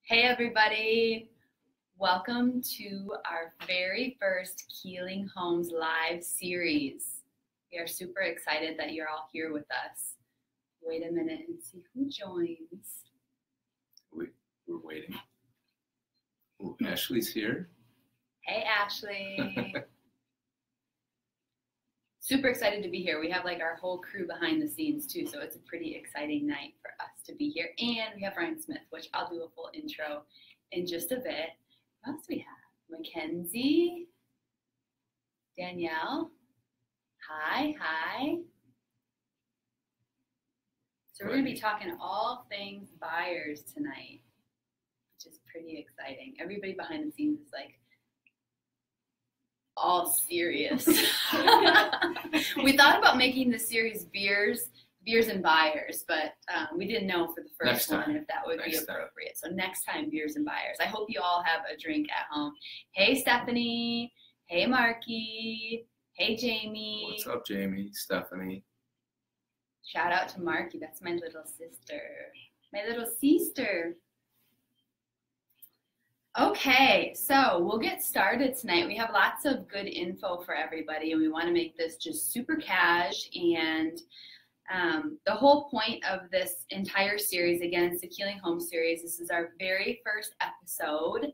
Hey everybody, welcome to our very first Keeling Homes live series. We are super excited that you're all here with us. Wait a minute and see who joins. We're waiting. Ooh, Ashley's here. Hey Ashley. Super excited to be here. We have like our whole crew behind the scenes too, so it's a pretty exciting night for us to be here. And we have Ryan Smith, which I'll do a full intro in just a bit. What else do we have? Mackenzie, Danielle, hi. So we're going to be talking all things buyers tonight, which is pretty exciting. Everybody behind the scenes is like, all serious. We thought about making the series beers and buyers, but we didn't know for the first one if that would be appropriate. So next time, beers and buyers. I hope you all have a drink at home. Hey Stephanie. Hey Marky. Hey Jamie. What's up, Jamie? Stephanie. Shout out to Marky. That's my little sister. My little sister. Okay, so we'll get started tonight. We have lots of good info for everybody, and we want to make this just super cash. And the whole point of this entire series, again, it's the Keeling Homes Series. This is our very first episode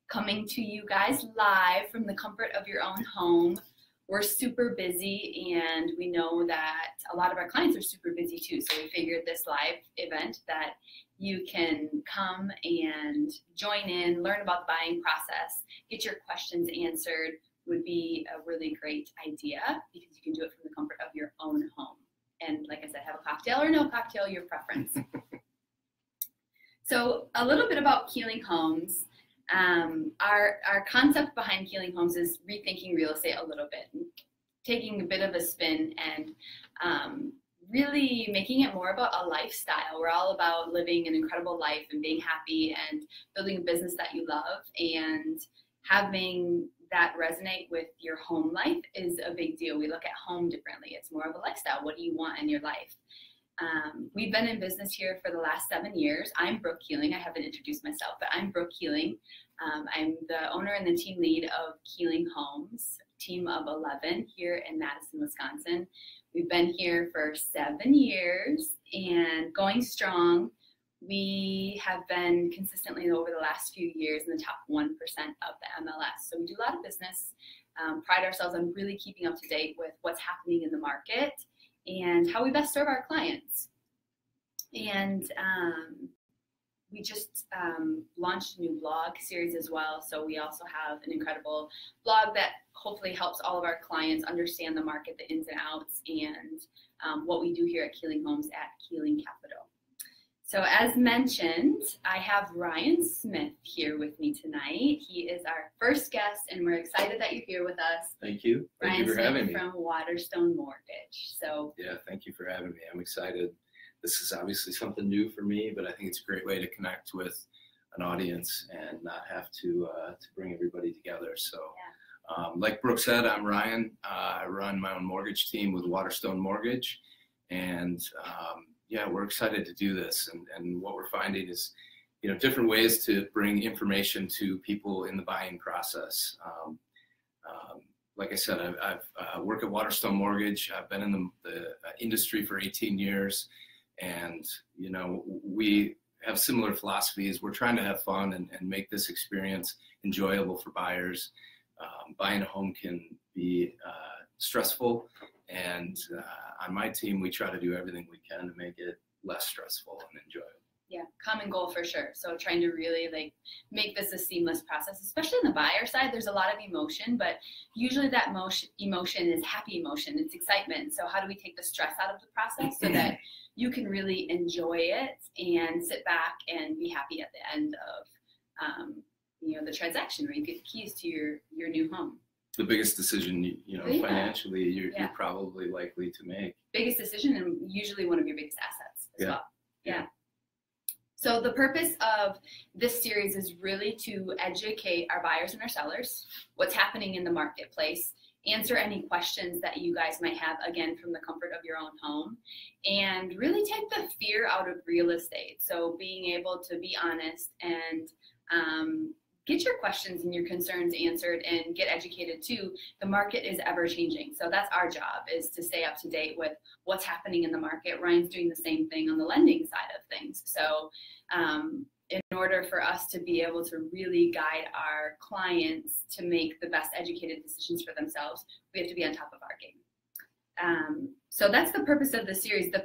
coming to you guys live from the comfort of your own home. We're super busy, and we know that a lot of our clients are super busy too. So we figured this live event that you can come and join in, learn about the buying process, get your questions answered would be a really great idea because you can do it from the comfort of your own home. And like I said, have a cocktail or no cocktail, your preference. So a little bit about Keeling Homes. Our concept behind Keeling Homes is rethinking real estate a little bit, taking a bit of a spin and really making it more about a lifestyle. We're all about living an incredible life and being happy and building a business that you love, and having that resonate with your home life is a big deal. We look at home differently. It's more of a lifestyle. What do you want in your life? We've been in business here for the last 7 years. I'm Brooke Keeling. I haven't introduced myself, but I'm Brooke Keeling. I'm the owner and the team lead of Keeling Homes, team of 11 here in Madison, Wisconsin. We've been here for 7 years and going strong. We have been consistently over the last few years in the top 1% of the MLS. So we do a lot of business, pride ourselves on really keeping up to date with what's happening in the market and how we best serve our clients. And we just launched a new blog series as well. So we also have an incredible blog that hopefully helps all of our clients understand the market, the ins and outs, and what we do here at Keeling Homes at Keeling Capital. So as mentioned, I have Ryan Smith here with me tonight. He is our first guest, and we're excited that you're here with us. Thank you. Ryan Thank you for having me. From Waterstone Mortgage. So yeah, thank you for having me. I'm excited. This is obviously something new for me, but I think it's a great way to connect with an audience and not have to bring everybody together. So like Brooke said, I'm Ryan. I run my own mortgage team with Waterstone Mortgage, and yeah, we're excited to do this. And what we're finding is, different ways to bring information to people in the buying process. Like I said, I've worked at Waterstone Mortgage. I've been in the industry for 18 years. And, we have similar philosophies. We're trying to have fun and make this experience enjoyable for buyers. Buying a home can be stressful. And on my team, we try to do everything we can to make it less stressful and enjoyable. Yeah, common goal for sure. So trying to really make this a seamless process, especially on the buyer side. There's a lot of emotion, but usually that emotion is happy emotion. It's excitement. So how do we take the stress out of the process so that you can really enjoy it and sit back and be happy at the end of the transaction where you get the keys to your new home. The biggest decision, financially, you're probably likely to make. Biggest decision, and usually one of your biggest assets as well. Yeah. So the purpose of this series is really to educate our buyers and our sellers what's happening in the marketplace answer any questions that you guys might have, again, from the comfort of your own home, and really take the fear out of real estate. So being able to be honest and get your questions and your concerns answered and get educated too. The market is ever changing. So that's our job, is to stay up to date with what's happening in the market. Ryan's doing the same thing on the lending side of things. So in order for us to be able to really guide our clients to make the best educated decisions for themselves, we have to be on top of our game. So that's the purpose of the series. The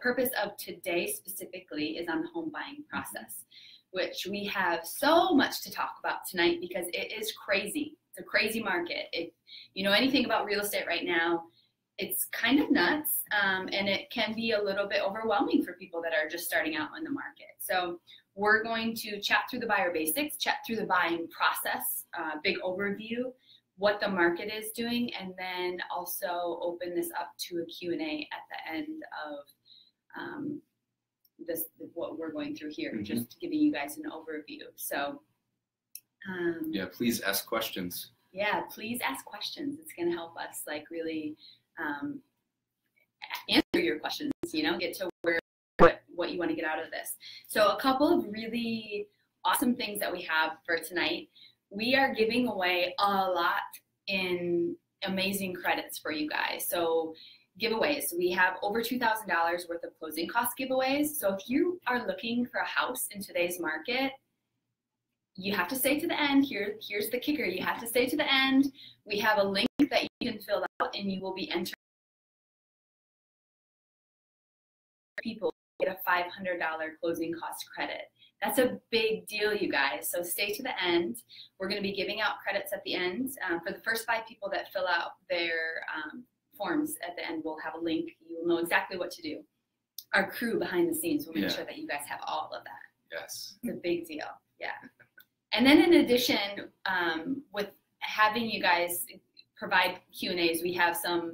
purpose of today specifically is on the home buying process, which we have so much to talk about tonight because it is crazy. It's a crazy market. If you know anything about real estate right now, it's kind of nuts, and it can be a little bit overwhelming for people that are just starting out in the market. So we're going to chat through the buyer basics, chat through the buying process, big overview, what the market is doing, and then also open this up to a Q&A at the end of this, what we're going through here, just giving you guys an overview. So yeah, please ask questions. Yeah, please ask questions. It's going to help us like really answer your questions, you know, get to what you want to get out of this. So a couple of really awesome things that we have for tonight. We are giving away a lot in amazing credits for you guys. So giveaways, we have over $2,000 worth of closing cost giveaways. So if you are looking for a house in today's market, you have to stay to the end. Here's the kicker. You have to stay to the end. We have a link that you can fill out and you will be entered. People get a $500 closing cost credit. That's a big deal, you guys. So stay to the end. We're going to be giving out credits at the end. For the first 5 people that fill out their forms at the end, we'll have a link. You will know exactly what to do. Our crew behind the scenes will make sure that you guys have all of that. Yes. It's a big deal. Yeah. And then in addition, with having you guys provide Q&As, we have some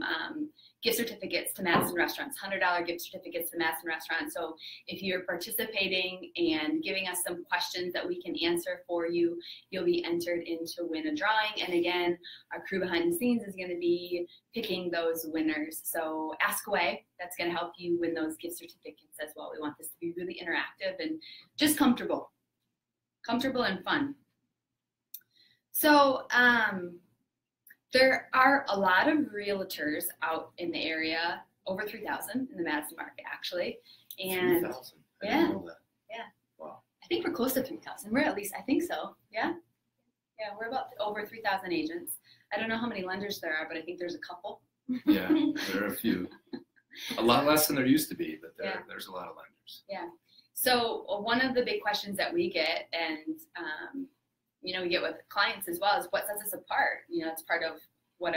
gift certificates to Madison restaurants, $100 gift certificates to Madison restaurants. So if you're participating and giving us some questions that we can answer for you, you'll be entered in to win a drawing. And again, our crew behind the scenes is going to be picking those winners. So ask away. That's going to help you win those gift certificates as well. We want this to be really interactive and just comfortable and fun. So there are a lot of realtors out in the area, over 3,000 in the Madison market actually. And 3,000. yeah, know that. yeah. Wow. I think we're close to 3,000. We're at least, I think so. Yeah. Yeah, we're about over 3,000 agents. I don't know how many lenders there are, but I think there's a couple. Yeah, there are a few. A lot less than there used to be, but there's a lot of lenders. Yeah. So one of the big questions that we get, and you know, we get with clients as well, is what sets us apart. You know, it's part of what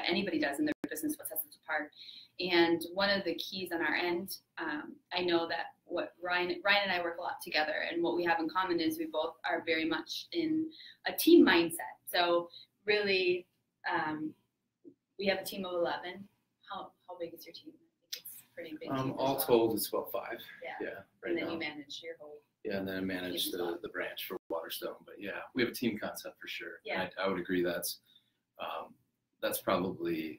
anybody does in their business, what sets us apart. And one of the keys on our end, I know that what Ryan and I work a lot together, and what we have in common is we both are very much in a team mindset. So really, we have a team of 11. How big is your team? I think it's pretty big. All told, it's about 5. Yeah. Right and then now. you manage your whole. Yeah, and then I manage the branch for Waterstone. But yeah, we have a team concept for sure. Yeah. I would agree that's probably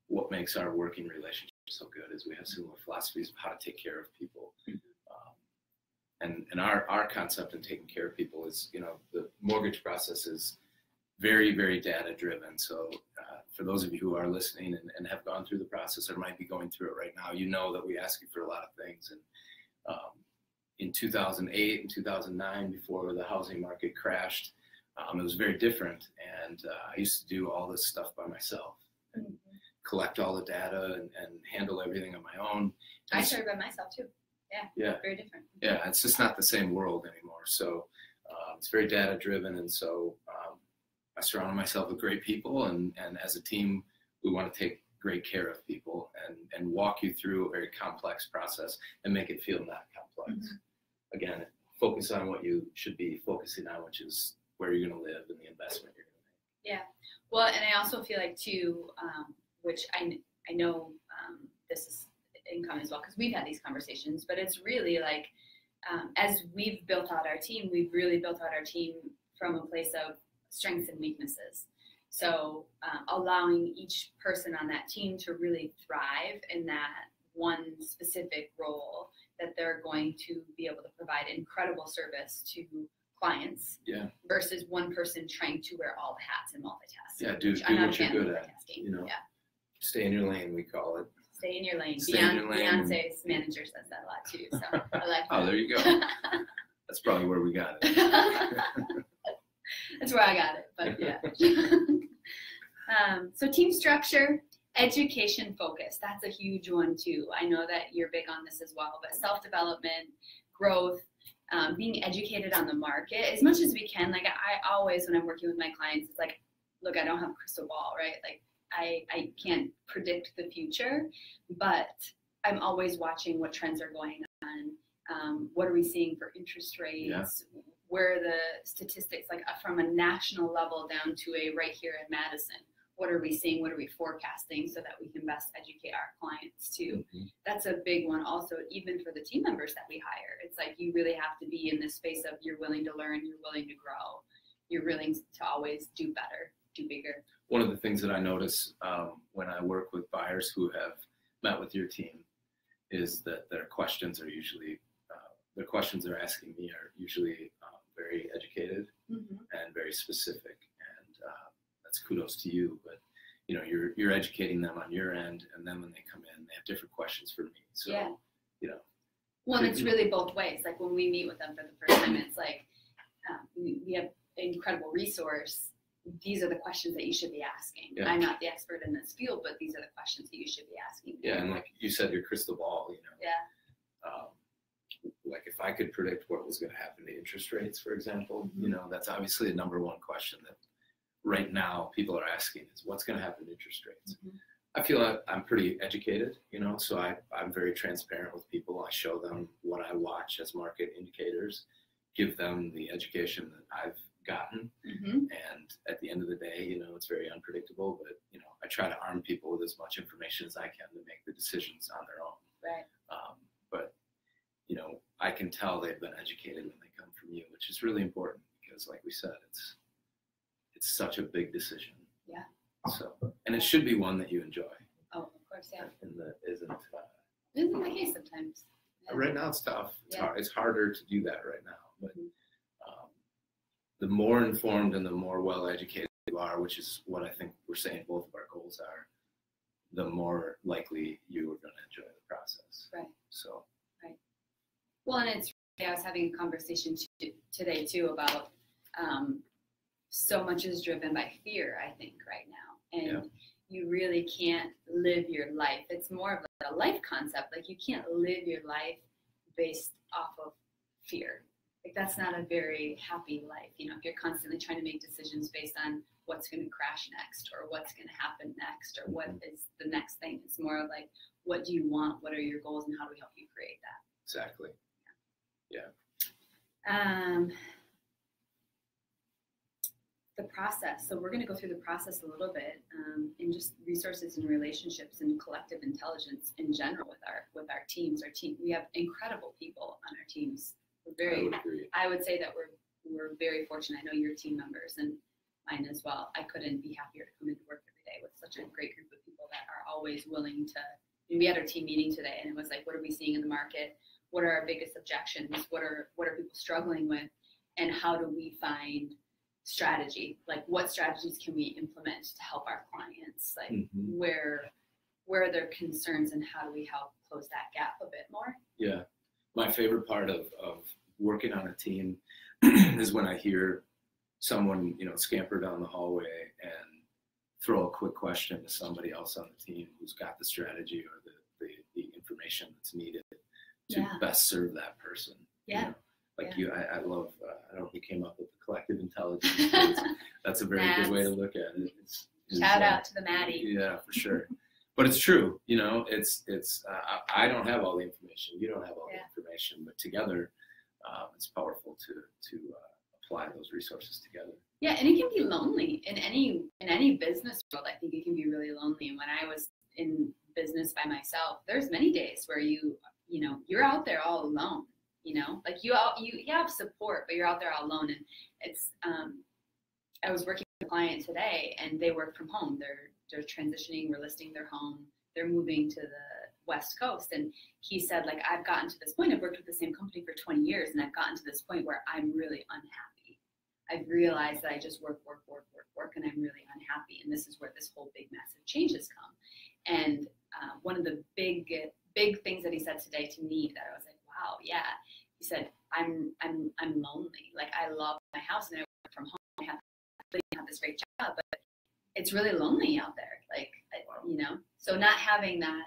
what makes our working relationship so good, is we have similar philosophies of how to take care of people. And our concept in taking care of people is, you know, the mortgage process is very, very data driven. So for those of you who are listening and have gone through the process or might be going through it right now, you know that we ask you for a lot of things. And in 2008 and 2009, before the housing market crashed, it was very different. And I used to do all this stuff by myself, and collect all the data and handle everything on my own. I started by myself too. Yeah. Very different. Yeah, it's just not the same world anymore. So it's very data driven. And so I surround myself with great people. And as a team, we want to take great care of people and walk you through a very complex process and make it feel not complex. Again, focus on what you should be focusing on, which is where you're going to live and the investment you're going to make. Yeah. Well, and I also feel like too, which I know this is in common as well, because we've had these conversations, but it's really like, as we've built out our team, we've really built out our team from a place of strengths and weaknesses. So allowing each person on that team to really thrive in that one specific role, that they're going to be able to provide incredible service to clients, versus one person trying to wear all the hats and multitask. Yeah, do what you're good at. You know, stay in your lane, we call it. Stay in your lane. Stay in your lane. Beyonce's manager says that a lot too. So I like that. Oh, there you go. That's probably where we got it. That's where I got it, but yeah. So team structure, education focus. That's a huge one too. I know that you're big on this as well, but self-development, growth, being educated on the market as much as we can. Like I always, when I'm working with my clients, it's like, look, I don't have a crystal ball, right? Like I can't predict the future, but I'm always watching what trends are going on. What are we seeing for interest rates? Where are the statistics, like from a national level down to a right here in Madison? What are we seeing? What are we forecasting so that we can best educate our clients too? That's a big one also, even for the team members that we hire. It's like you really have to be in this space of you're willing to learn, you're willing to grow, you're willing to always do better, do bigger. One of the things that I notice when I work with buyers who have met with your team is that their questions are usually, the questions they're asking me are usually very educated and very specific. And that's kudos to you, but you know, you're educating them on your end, and then when they come in, they have different questions for me. So, you know. Well, it's really both ways. Like when we meet with them for the first time, it's like, we have an incredible resource. These are the questions that you should be asking. I'm not the expert in this field, but these are the questions that you should be asking. And like you said, your crystal ball, you know. Like if I could predict what was going to happen to interest rates, for example, you know, that's obviously a number one question that right now people are asking is what's going to happen to interest rates. I feel like I'm pretty educated, you know, so I'm very transparent with people. I show them what I watch as market indicators, give them the education that I've gotten. And at the end of the day, you know, it's very unpredictable, but, you know, I try to arm people with as much information as I can to make the decisions on their own. But, you know, I can tell they've been educated when they come from you, which is really important because, like we said, it's such a big decision. So, and it should be one that you enjoy. Oh, of course, And that isn't the case sometimes. Right now it's tough. It's harder to do that right now. But the more informed and the more well-educated you are, which is what I think we're saying both of our goals are, the more likely you are going to enjoy the process. So. Well, and it's, I was having a conversation today too about so much is driven by fear, I think, right now. And you really can't live your life. It's more of like a life concept. Like you can't live your life based off of fear. Like that's not a very happy life. You know, if you're constantly trying to make decisions based on what's going to crash next or what's going to happen next or what is the next thing. It's more of like, what do you want? What are your goals and how do we help you create that? Exactly. The process. So we're going to go through the process a little bit in just resources and relationships and collective intelligence in general with our teams. We have incredible people on our teams. I would say that we're very fortunate. I know your team members and mine as well. I couldn't be happier to come into work every day with such a great group of people that are always willing to. We had our team meeting today, and it was like, what are we seeing in the market? What are our biggest objections? What are people struggling with? And how do we find strategy? Like what strategies can we implement to help our clients? Like where are their concerns and how do we help close that gap a bit more? My favorite part of working on a team is when I hear someone, you know, scamper down the hallway and throw a quick question to somebody else on the team who's got the strategy or the information that's needed to best serve that person. You know? I love, I don't know if you came up with the collective intelligence. That's a very good way to look at it. Shout out to the Maddie. Yeah, for sure. But it's true, you know, I don't have all the information. You don't have all the information, but together it's powerful to apply those resources together. Yeah, and it can be lonely in any business world. I think it can be really lonely. And when I was in business by myself, there's many days where you're out there all alone. You know, like you have support, but you're out there all alone. And it's I was working with client today, and they work from home. They're transitioning, we're listing their home, they're moving to the West Coast, and he said, like, I've gotten to this point, I've worked with the same company for 20 years, and I've gotten to this point where I'm really unhappy. I've realized that I just work, and I'm really unhappy, and this is where this whole big, massive changes come. And one of the big things that he said today to me that I was like, wow, yeah. He said, I'm lonely. Like, I love my house and I work from home. I have this great job, but it's really lonely out there. Like, you know, so not having that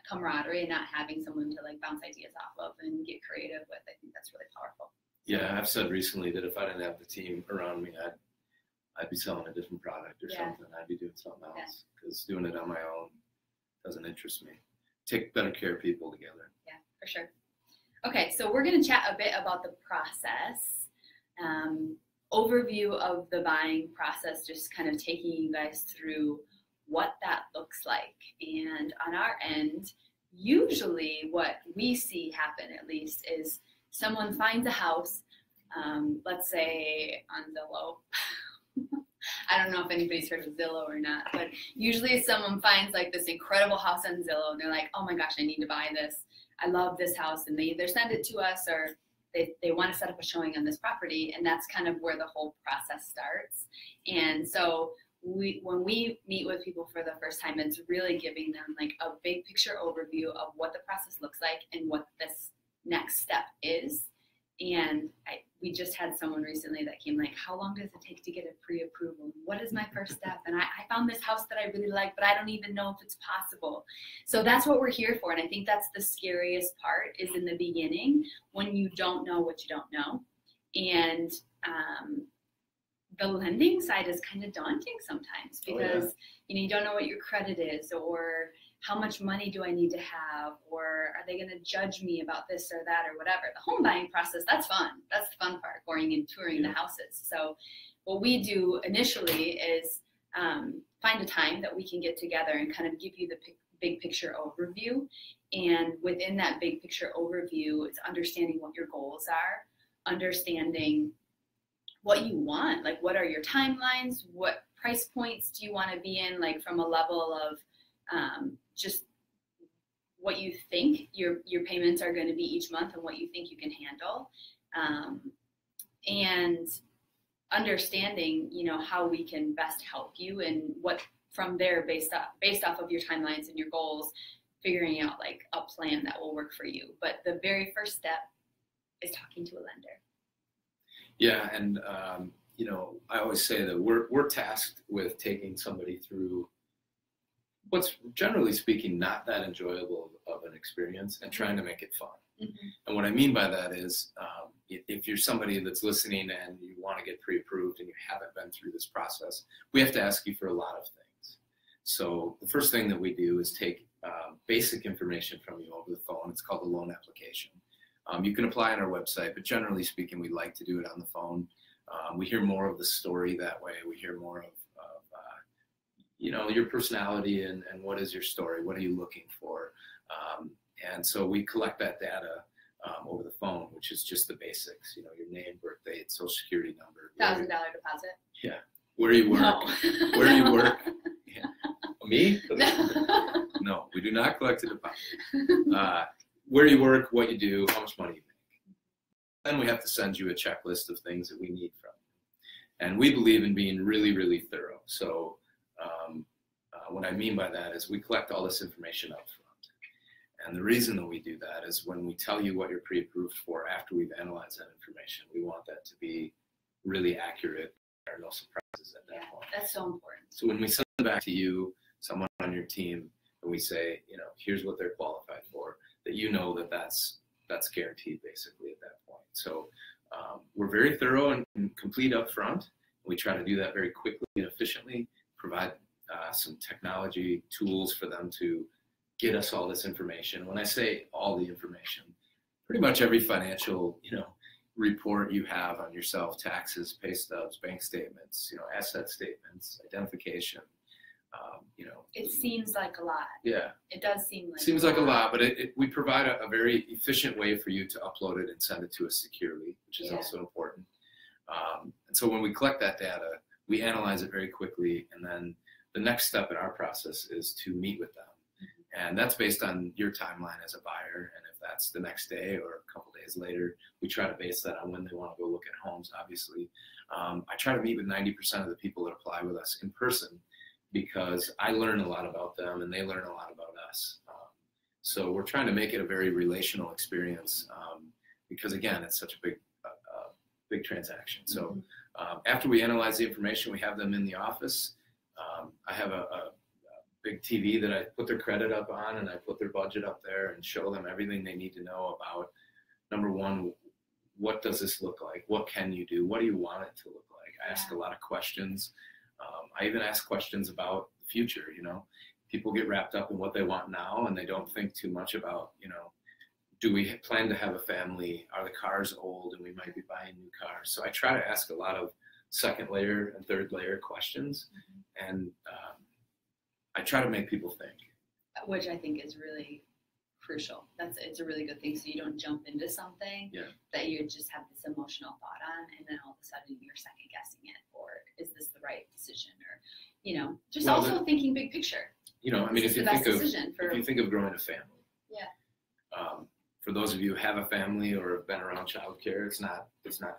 camaraderie and not having someone to like bounce ideas off of and get creative with, I think that's really powerful. Yeah, I've said recently that if I didn't have the team around me, I'd be selling a different product or something. I'd be doing something else, because doing it on my own doesn't interest me. Take better care of people together. Yeah, for sure. Okay, so we're going to chat a bit about the process, overview of the buying process, just kind of taking you guys through what that looks like. And on our end, usually what we see happen, at least, is someone finds a house, let's say on Zillow. I don't know if anybody's heard of Zillow or not, but usually someone finds like this incredible house on Zillow and they're like, oh my gosh, I need to buy this. I love this house, and they either send it to us or they want to set up a showing on this property, and that's kind of where the whole process starts. And so when we meet with people for the first time, it's really giving them like a big picture overview of what the process looks like and what this next step is. And we just had someone recently that came like, how long does it take to get a pre-approval? What is my first step? And I found this house that I really like, but I don't even know if it's possible. So that's what we're here for. And I think that's the scariest part, is in the beginning, when you don't know what you don't know. And the lending side is kind of daunting sometimes, because you know, you don't know what your credit is, or how much money do I need to have, or are they going to judge me about this or that or whatever. The home buying process, that's fun. That's the fun part, going and touring the houses. So what we do initially is find a time that we can get together and kind of give you the big picture overview. And within that big picture overview, it's understanding what your goals are, understanding what you want, like what are your timelines, what price points do you want to be in, like from a level of just what you think your payments are going to be each month and what you think you can handle, and understanding, you know, how we can best help you, and what from there, based off of your timelines and your goals, figuring out like a plan that will work for you. But the very first step is talking to a lender. Yeah, and you know, I always say that we're tasked with taking somebody through what's, generally speaking, not that enjoyable of an experience and trying to make it fun. Mm-hmm. And what I mean by that is, if you're somebody that's listening and you want to get pre-approved and you haven't been through this process, we have to ask you for a lot of things. So the first thing that we do is take basic information from you over the phone. It's called a loan application. You can apply on our website, but generally speaking, we like to do it on the phone. We hear more of the story that way. We hear more of you know, your personality and what is your story? What are you looking for? And so we collect that data over the phone, which is just the basics. You know, your name, birth date, social security number. $1,000 deposit. Yeah. Where you work? No. Where you work? Yeah. Me? No, we do not collect a deposit. Where you work, what you do, how much money you make. Then we have to send you a checklist of things that we need from you. And we believe in being really, really thorough. So what I mean by that is we collect all this information up front. And the reason that we do that is when we tell you what you're pre-approved for after we've analyzed that information, we want that to be really accurate. There are no surprises at that point. That's so important. So when we send it back to you, someone on your team, and we say, you know, here's what they're qualified for, that you know that that's guaranteed basically at that point. So we're very thorough and complete up front. We try to do that very quickly and efficiently, provide some technology tools for them to get us all this information. When I say all the information, pretty much every financial, you know, report you have on yourself, taxes, pay stubs, bank statements, you know, asset statements, identification, you know. It seems like a lot. Yeah. It does seem like seems like a lot, but we provide a very efficient way for you to upload it and send it to us securely, which is also important. And so when we collect that data, we analyze it very quickly, and then the next step in our process is to meet with them. And that's based on your timeline as a buyer. And if that's the next day or a couple days later, we try to base that on when they want to go look at homes, obviously. I try to meet with 90% of the people that apply with us in person, because I learn a lot about them and they learn a lot about us. So we're trying to make it a very relational experience, because again, it's such a big transaction. So after we analyze the information, we have them in the office. I have a big TV that I put their credit up on, and I put their budget up there and show them everything they need to know about, number one, what does this look like? What can you do? What do you want it to look like? I ask a lot of questions. I even ask questions about the future. You know, people get wrapped up in what they want now, and they don't think too much about, you know, do we plan to have a family? Are the cars old and we might be buying new cars? So I try to ask a lot of second layer and third layer questions, and I try to make people think. Which I think is really crucial. It's a really good thing, so you don't jump into something that you just have this emotional thought on, and then all of a sudden you're second guessing it, or is this the right decision, or, you know, just also thinking big picture. You know, I mean, if you think of growing a family, for those of you who have a family or have been around childcare, it's not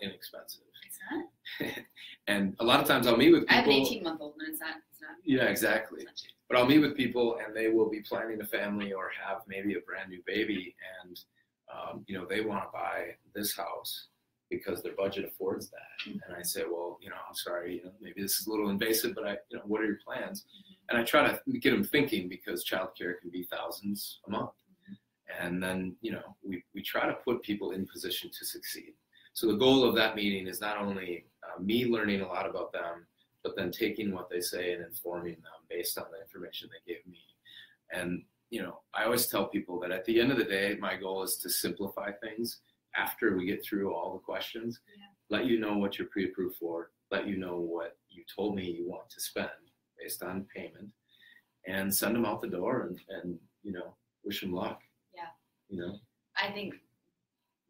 inexpensive. It's not. And a lot of times I'll meet with people. I have an 18-month-old, and it's not. Yeah, exactly. But I'll meet with people, and they will be planning a family or have maybe a brand new baby, and you know, they want to buy this house because their budget affords that. And I say, well, you know, I'm sorry, you know, maybe this is a little invasive, but you know, what are your plans? And I try to get them thinking, because childcare can be thousands a month. And then, you know, we try to put people in position to succeed. So the goal of that meeting is not only me learning a lot about them, but then taking what they say and informing them based on the information they gave me. And, you know, I always tell people that at the end of the day, my goal is to simplify things after we get through all the questions, let you know what you're pre-approved for, let you know what you told me you want to spend based on payment, and send them out the door and you know, wish them luck. You know, I think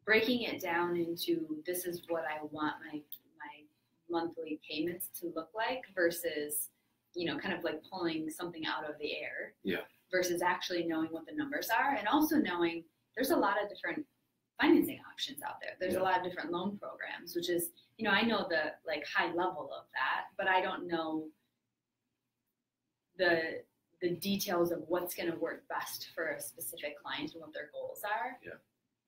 breaking it down into, this is what I want my monthly payments to look like, versus, you know, kind of like pulling something out of the air. Versus actually knowing what the numbers are, and also knowing there's a lot of different financing options out there. There's a lot of different loan programs, which is, you know, I know the like high level of that, but I don't know the details of what's going to work best for a specific client and what their goals are,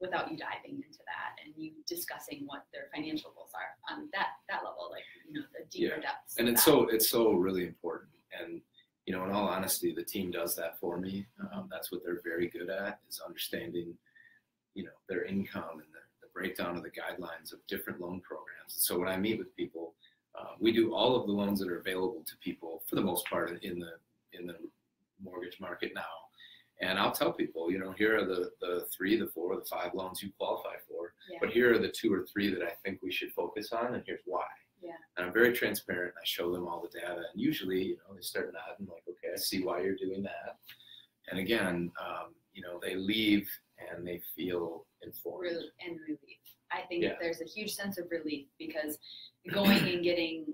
without you diving into that and you discussing what their financial goals are on that level, like, you know, the deeper depths. And it's so really important. And, you know, in all honesty, the team does that for me. That's what they're very good at, is understanding, you know, their income and the breakdown of the guidelines of different loan programs. And so when I meet with people, we do all of the loans that are available to people for the most part in the mortgage market now. And I'll tell people, you know, here are the 3, the 4, the 5 loans you qualify for, but here are the 2 or 3 that I think we should focus on, and here's why. And I'm very transparent. I show them all the data, and usually, you know, they start nodding like, okay, I see why you're doing that. And again, you know, they leave and they feel informed. And relief. I think there's a huge sense of relief, because going and getting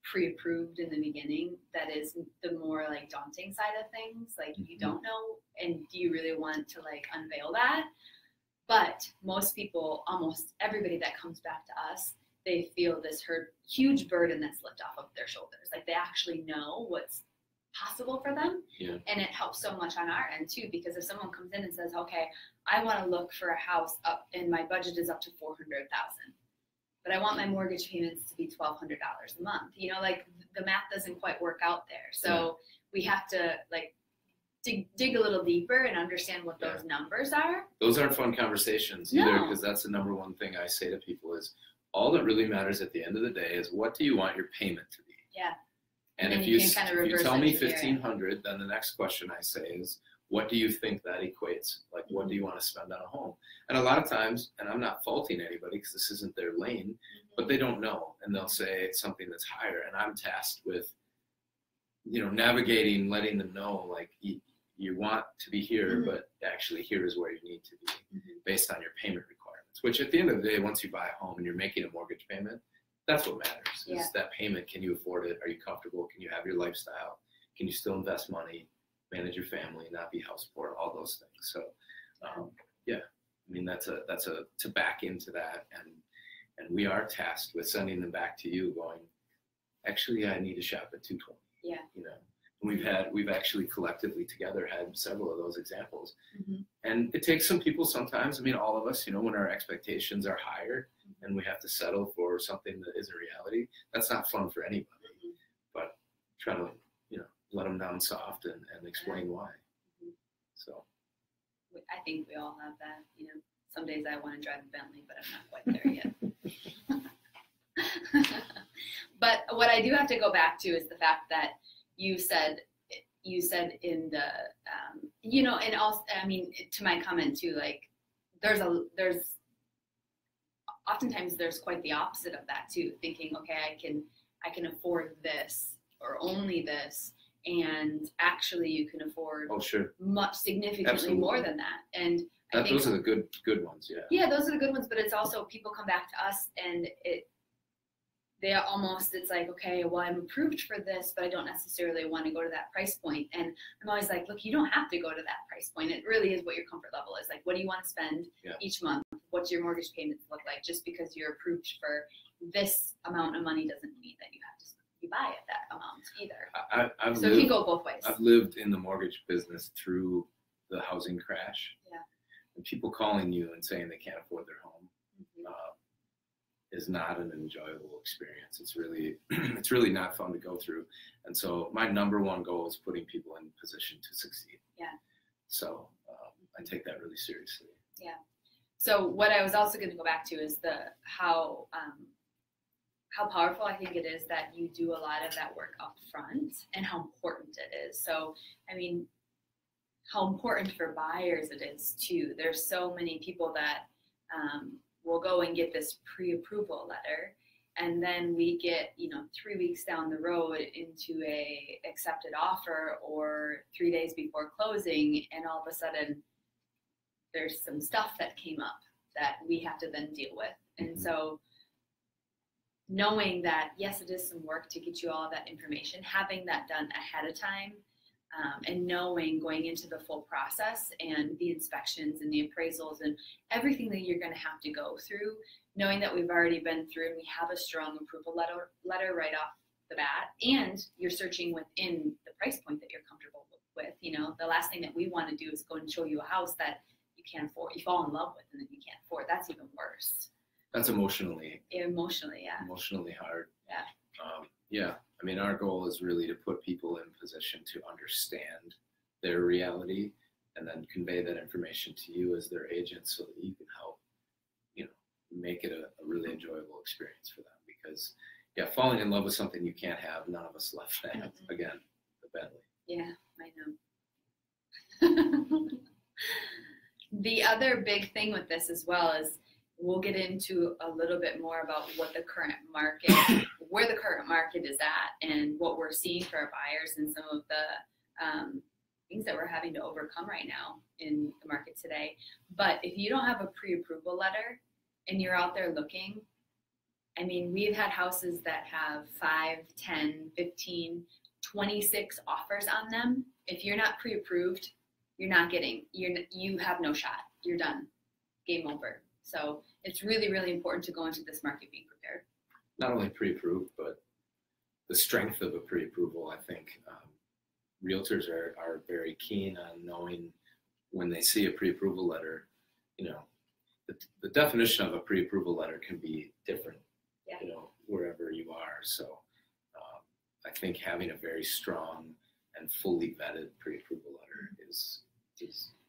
pre-approved in the beginning, that is the more like daunting side of things. Like, you don't know, and do you really want to like unveil that? But most people, almost everybody that comes back to us, they feel this huge burden that's lifted off of their shoulders. Like, they actually know what's possible for them. And it helps so much on our end too, because if someone comes in and says, okay, I want to look for a house up and my budget is up to $400,000, but I want my mortgage payments to be $1,200 a month. You know, like, the math doesn't quite work out there. So we have to like dig a little deeper and understand what those numbers are. Those aren't fun conversations either, because that's the number one thing I say to people is, all that really matters at the end of the day is, what do you want your payment to be? And if you tell me $1,500, then the next question I say is, what do you think that equates? Like, what do you want to spend on a home? And a lot of times, and I'm not faulting anybody because this isn't their lane, but they don't know, and they'll say it's something that's higher. And I'm tasked with, you know, navigating, letting them know, like, you want to be here, but actually here is where you need to be based on your payment requirements. Which at the end of the day, once you buy a home and you're making a mortgage payment, That's what matters. Yeah. Is that payment? Can you afford it? Are you comfortable? Can you have your lifestyle? Can you still invest money, manage your family, not be house poor? All those things. So, yeah, I mean that's to back into that, and we are tasked with sending them back to you, going, actually, I need to shop at 220. Yeah. You know, we've actually collectively together had several of those examples, and it takes some people sometimes. I mean, all of us, you know, when our expectations are higher and we have to settle for something that isn't reality, that's not fun for anybody. But try to, you know, let them down soft and explain why. So I think we all have that. You know, some days I want to drive a Bentley, but I'm not quite there yet. But what I do have to go back to is the fact that you said in the, you know, and also, I mean, to my comment too, like there's oftentimes there's quite the opposite of that too, thinking, okay, I can afford this or only this, and actually you can afford much significantly more than that. And I think those are the good ones. Yeah, those are the good ones, but it's also people come back to us and it's like, okay, well, I'm approved for this, but I don't necessarily want to go to that price point. And I'm always like, look, you don't have to go to that price point. It really is what your comfort level is. Like, what do you want to spend each month? What's your mortgage payments look like? Just because you're approved for this amount of money doesn't mean that you have to buy at that amount either. So it can go both ways. I've lived in the mortgage business through the housing crash. Yeah. And people calling you and saying they can't afford their home. Is not an enjoyable experience. It's really not fun to go through. And so my number one goal is putting people in position to succeed. Yeah. So I take that really seriously. Yeah. So what I was also going to go back to is how powerful I think it is that you do a lot of that work up front and how important it is. So, I mean, how important for buyers it is too. There's so many people that, we'll go and get this pre-approval letter, and then we get, 3 weeks down the road into a accepted offer or 3 days before closing, and all of a sudden there's some stuff that came up that we have to then deal with. And so knowing that, yes, it is some work to get you all of that information, having that done ahead of time, and knowing going into the full process and the inspections and the appraisals and everything that you're going to have to go through, knowing that we've already been through and we have a strong approval letter right off the bat, and you're searching within the price point that you're comfortable with. The last thing that we want to do is go and show you a house that you can't afford, you fall in love with, and then you can't afford. That's even worse. That's emotionally hard. Yeah. I mean, our goal is really to put people in position to understand their reality and then convey that information to you as their agent so that you can help, make it a really enjoyable experience for them. Because, falling in love with something you can't have, none of us left that. Again, the Bentley. Yeah, I know. The other big thing with this as well is we'll get into a little bit more about what the current market, where the current market is at, and what we're seeing for our buyers and some of the things that we're having to overcome right now in the market today. But if you don't have a pre-approval letter and you're out there looking, I mean, we've had houses that have 5, 10, 15, 26 offers on them. If you're not pre-approved, you have no shot. You're done. Game over. So it's really, really important to go into this market being prepared. Not only pre-approved, but the strength of a pre-approval. I think realtors are very keen on knowing when they see a pre-approval letter, the definition of a pre-approval letter can be different, wherever you are. So I think having a very strong and fully vetted pre-approval letter is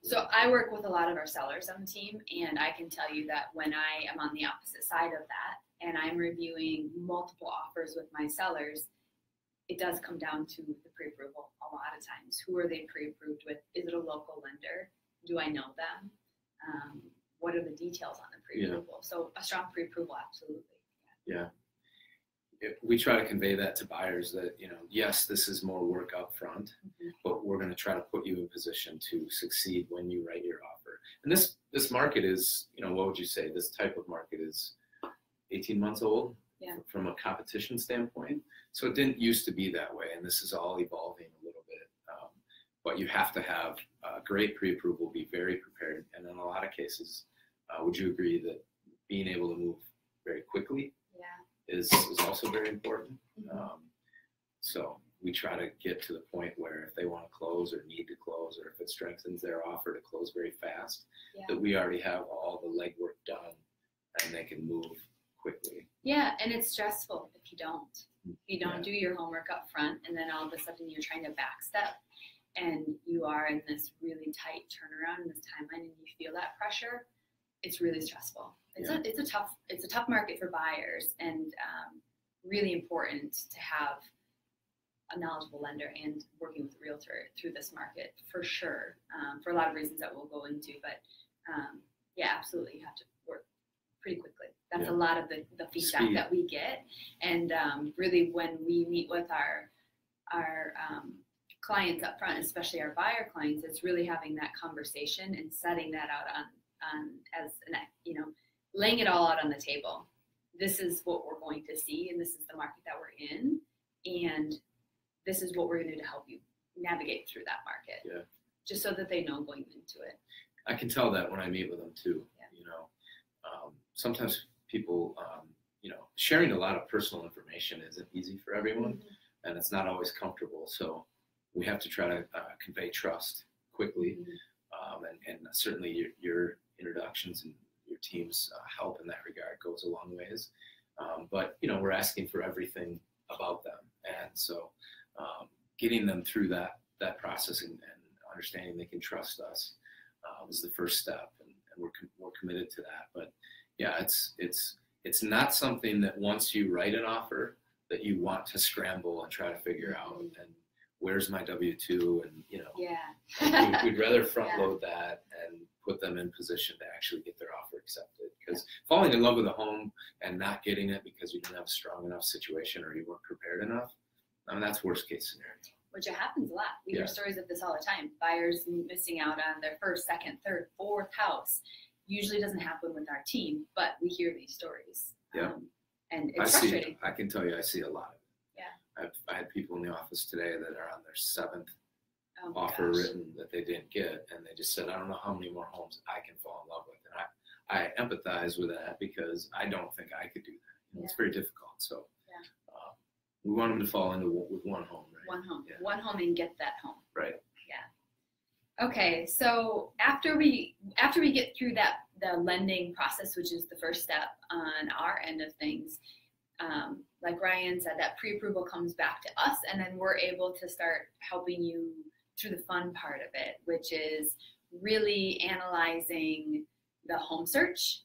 So I work with a lot of our sellers on the team, and I can tell you that when I am on the opposite side of that and I'm reviewing multiple offers with my sellers, it does come down to the pre-approval a lot of times. Who are they pre-approved with? Is it a local lender? Do I know them? What are the details on the pre-approval? So a strong pre-approval, absolutely. Yeah. We try to convey that to buyers that, yes, this is more work up front, but we're going to try to put you in position to succeed when you write your offer. And this market is, what would you say? This type of market is 18 months old, from a competition standpoint. So it didn't used to be that way, and this is all evolving a little bit. But you have to have great pre-approval, be very prepared, and in a lot of cases, would you agree that being able to move very quickly is also very important? So we try to get to the point where if they want to close or need to close, or if it strengthens their offer to close very fast, that we already have all the legwork done and they can move quickly. Yeah, and it's stressful if you don't. If you don't do your homework up front, and then all of a sudden you're trying to backstep, and you are in this really tight turnaround in this timeline, and you feel that pressure, it's really stressful. It's a tough market for buyers, and really important to have a knowledgeable lender and working with a realtor through this market for sure, for a lot of reasons that we'll go into. But absolutely, you have to work pretty quickly. That's a lot of the feedback that we get, and really when we meet with our clients up front, especially our buyer clients, it's really having that conversation and setting that out on as an, laying it all out on the table. This is what we're going to see, and this is the market that we're in, and this is what we're going to do to help you navigate through that market, just so that they know going into it. I can tell that when I meet with them too. Sometimes people, sharing a lot of personal information isn't easy for everyone, and it's not always comfortable. So we have to try to convey trust quickly, and certainly your introductions and your team's help in that regard goes a long ways. But we're asking for everything about them, and so getting them through that process and understanding they can trust us is the first step, and we're committed to that. But it's not something that once you write an offer that you want to scramble and try to figure out, and where's my W-2, and we'd rather front load that and put them in position to actually get their offer accepted. Because falling in love with a home and not getting it because you didn't have a strong enough situation or you weren't prepared enough, that's worst case scenario. Which it happens a lot. We hear stories of this all the time. Buyers missing out on their first, second, third, fourth house. Usually doesn't happen with our team, but we hear these stories. And it's frustrating. I can tell you, I see a lot of it. Yeah. I had people in the office today that are on their 7th offer written that they didn't get, and they just said, I don't know how many more homes I can fall in love with. And I empathize with that because I don't think I could do that. It's very difficult. So we want them to fall into with one home, right? One home and get that home. Right. Yeah. Okay. So after we get through the lending process, which is the first step on our end of things, like Ryan said, that pre-approval comes back to us, and then we're able to start helping you through the fun part of it, which is really analyzing the home search,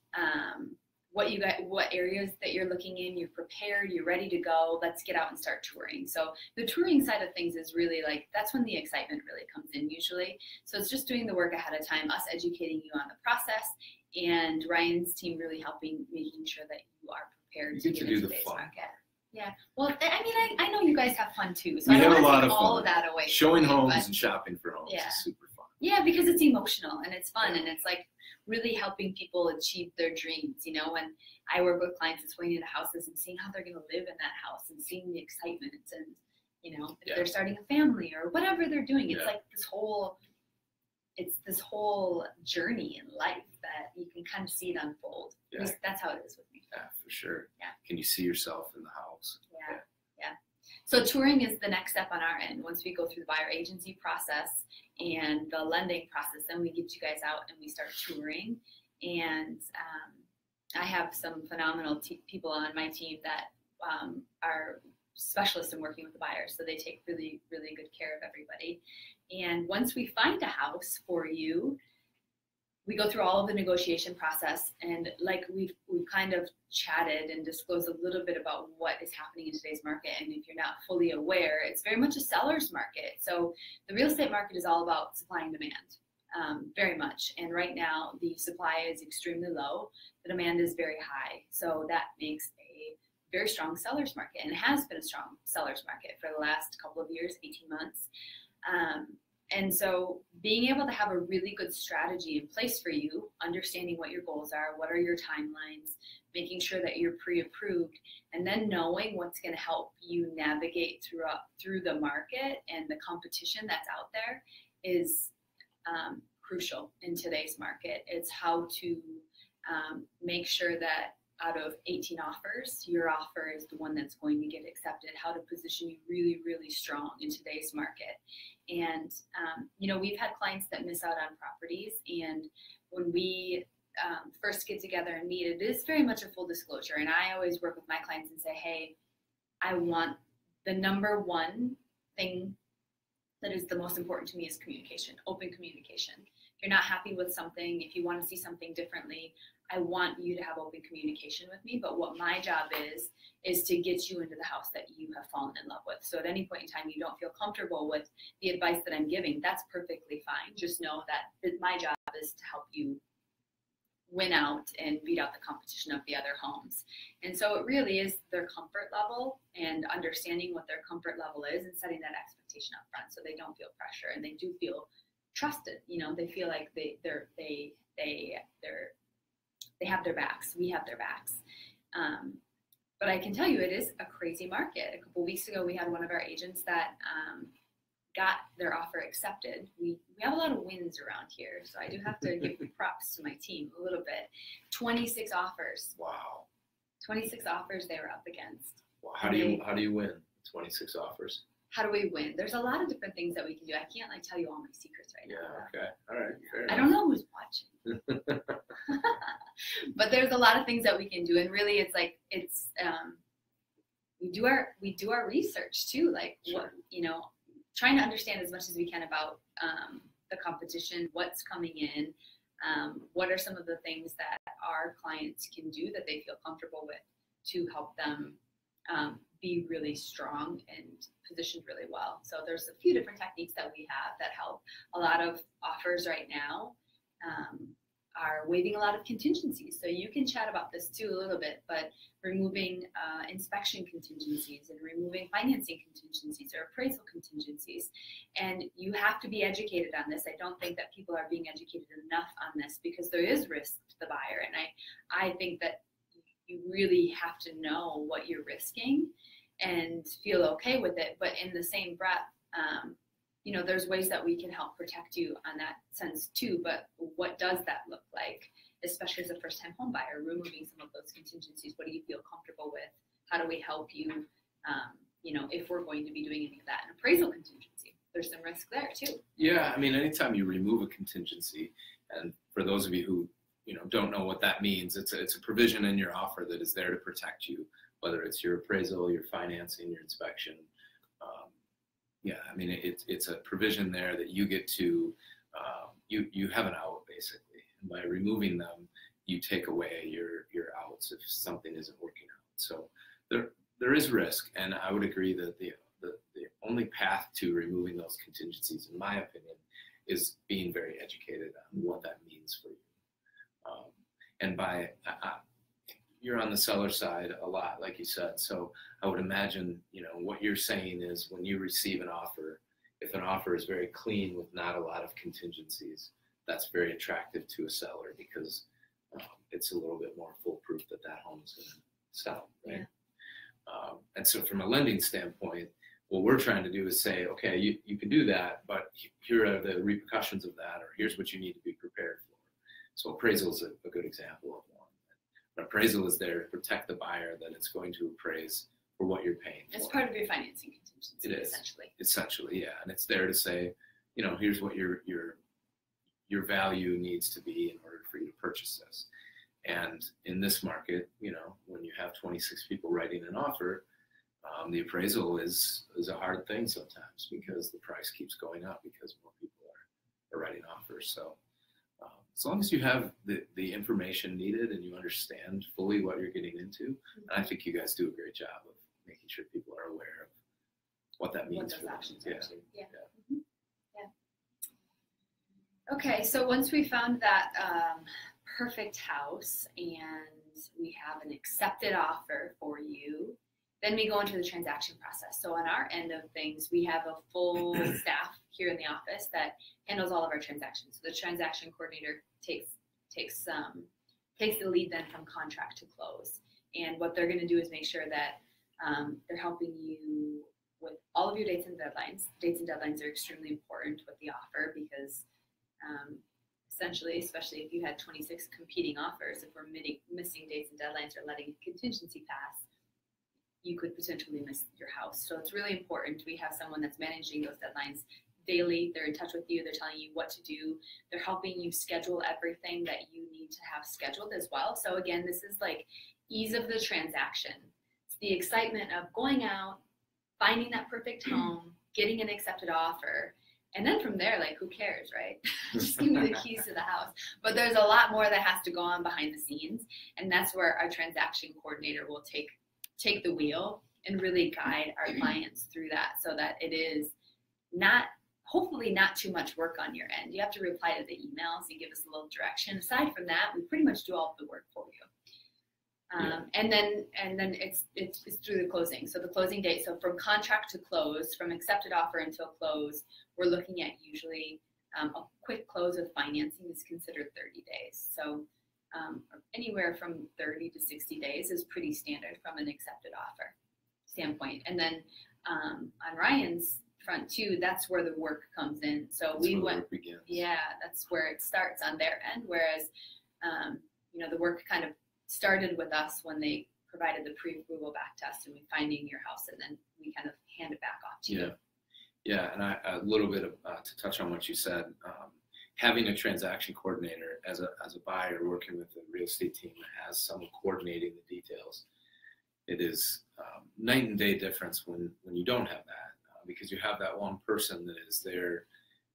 what areas that you're looking in, you're prepared, you're ready to go, let's get out and start touring. So the touring side of things is really that's when the excitement really comes in usually. So it's just doing the work ahead of time, us educating you on the process, and Ryan's team really helping, making sure that you are prepared to get into today's market. Yeah. Well, I know you guys have fun too. So we I don't have a lot want to of take fun. all of that away. Showing homes and shopping for homes is super fun. Yeah, because it's emotional and it's fun, and it's really helping people achieve their dreams. When I work with clients, it's going into houses and seeing how they're going to live in that house and seeing the excitement, and if they're starting a family or whatever they're doing, it's this whole journey in life that you can kind of see it unfold. At least that's how it is with me. Yeah, for sure. Yeah. Can you see yourself in the house? Yeah. So touring is the next step on our end. Once we go through the buyer agency process and the lending process, then we get you guys out and we start touring. And I have some phenomenal people on my team that are specialists in working with the buyers. So they take really, really good care of everybody. And once we find a house for you, we go through all of the negotiation process, and we've kind of chatted and disclosed a little bit about what is happening in today's market. And if you're not fully aware, it's very much a seller's market. So the real estate market is all about supply and demand, very much. And right now the supply is extremely low. The demand is very high. So that makes a very strong seller's market, and it has been a strong seller's market for the last couple of years, 18 months. And so being able to have a really good strategy in place for you, understanding what your goals are, what are your timelines, making sure that you're pre-approved, and then knowing what's going to help you navigate through the market and the competition that's out there is crucial in today's market. It's how to make sure that out of 18 offers, your offer is the one that's going to get accepted, how to position you really, really strong in today's market. And, we've had clients that miss out on properties, and when we first get together and meet, it is very much a full disclosure. And I always work with my clients and say, hey, I want the number one thing that is the most important to me is communication, open communication. If you're not happy with something, if you want to see something differently, I want you to have open communication with me. But what my job is to get you into the house that you have fallen in love with. So at any point in time you don't feel comfortable with the advice that I'm giving, that's perfectly fine. Just know that my job is to help you win out and beat out the competition of the other homes. And so it really is their comfort level and understanding what their comfort level is and setting that expectation up front so they don't feel pressure and they do feel trusted. They feel like they have their backs. We have their backs. But I can tell you it is a crazy market. A couple weeks ago, we had one of our agents that got their offer accepted. We have a lot of wins around here, so I do have to give props to my team a little bit. 26 offers. Wow. 26 offers they were up against. Wow. How do you win 26 offers? How do we win? There's a lot of different things that we can do. I can't tell you all my secrets right now. Yeah. Okay. All right. Fair I don't know who's watching. But there's a lot of things that we can do, and really we do our research too, Sure. Trying to understand as much as we can about the competition, what's coming in, what are some of the things that our clients can do that they feel comfortable with to help them be really strong and positioned really well. So there's a few different techniques that we have that help. A lot of offers right now are waiving a lot of contingencies. So you can chat about this too a little bit, but removing inspection contingencies and removing financing contingencies or appraisal contingencies. And you have to be educated on this. I don't think that people are being educated enough on this because there is risk to the buyer. And I think that you really have to know what you're risking and feel okay with it. But in the same breath, there's ways that we can help protect you on that sense too. But what does that look like, especially as a first-time home buyer, removing some of those contingencies? What do you feel comfortable with? How do we help you, if we're going to be doing any of that? An appraisal contingency, there's some risk there too. Yeah, anytime you remove a contingency, and for those of you who don't know what that means, it's a provision in your offer that is there to protect you, whether it's your appraisal, your financing, your inspection. It's a provision there that you get to, you have an out basically. And by removing them, you take away your outs if something isn't working out. So there is risk, and I would agree that the only path to removing those contingencies, in my opinion, is being very educated on what that means for you. And by you're on the seller side a lot, like you said. So I would imagine, what you're saying is when you receive an offer, if an offer is very clean with not a lot of contingencies, that's very attractive to a seller because it's a little bit more foolproof that home is going to sell, right? Yeah. And so from a lending standpoint, what we're trying to do is say, okay, you can do that, but here are the repercussions of that, or here's what you need to be prepared for. So appraisal is a good example of one. An appraisal is there to protect the buyer that it's going to appraise for what you're paying for. It's part of your financing contingency. It is. Essentially, yeah. And it's there to say, here's what your value needs to be in order for you to purchase this. And in this market, when you have 26 people writing an offer, the appraisal is a hard thing sometimes because the price keeps going up because more people are writing offers. So as long as you have the information needed and you understand fully what you're getting into, I think you guys do a great job of making sure people are aware of what that means for them. Yeah. Mm-hmm. Yeah. Okay, so once we found that perfect house and we have an accepted offer for you, then we go into the transaction process. So on our end of things, we have a full staff here in the office that handles all of our transactions. So the transaction coordinator takes takes the lead then from contract to close. And what they're going to do is make sure that they're helping you with all of your dates and deadlines. Dates and deadlines are extremely important with the offer because essentially, especially if you had 26 competing offers, if we're missing dates and deadlines or letting a contingency pass, you could potentially miss your house. So it's really important. We have someone that's managing those deadlines daily. They're in touch with you. They're telling you what to do. They're helping you schedule everything that you need to have scheduled as well. So again, this is like ease of the transaction. It's the excitement of going out, finding that perfect home, getting an accepted offer. And then from there, like, who cares, right? Just give me the keys to the house. But there's a lot more that has to go on behind the scenes. And that's where our transaction coordinator will take the wheel and really guide our clients through that so that it is hopefully not too much work on your end. You have to reply to the emails and give us a little direction. Aside from that, we pretty much do all of the work for you. And then it's through the closing. So the closing date, so from contract to close, from accepted offer until close, we're looking at usually a quick close with financing is considered 30 days. So anywhere from 30 to 60 days is pretty standard from an accepted offer standpoint. And then on Ryan's front too, that's where the work comes in. So that's where it starts on their end. Whereas, the work kind of started with us when they provided the pre-approval back test and we finding your house, and then we kind of hand it back off to you. Yeah, and a little bit to touch on what you said, having a transaction coordinator as a buyer working with a real estate team that has someone coordinating the details, it is night and day difference when you don't have that, because you have that one person that is there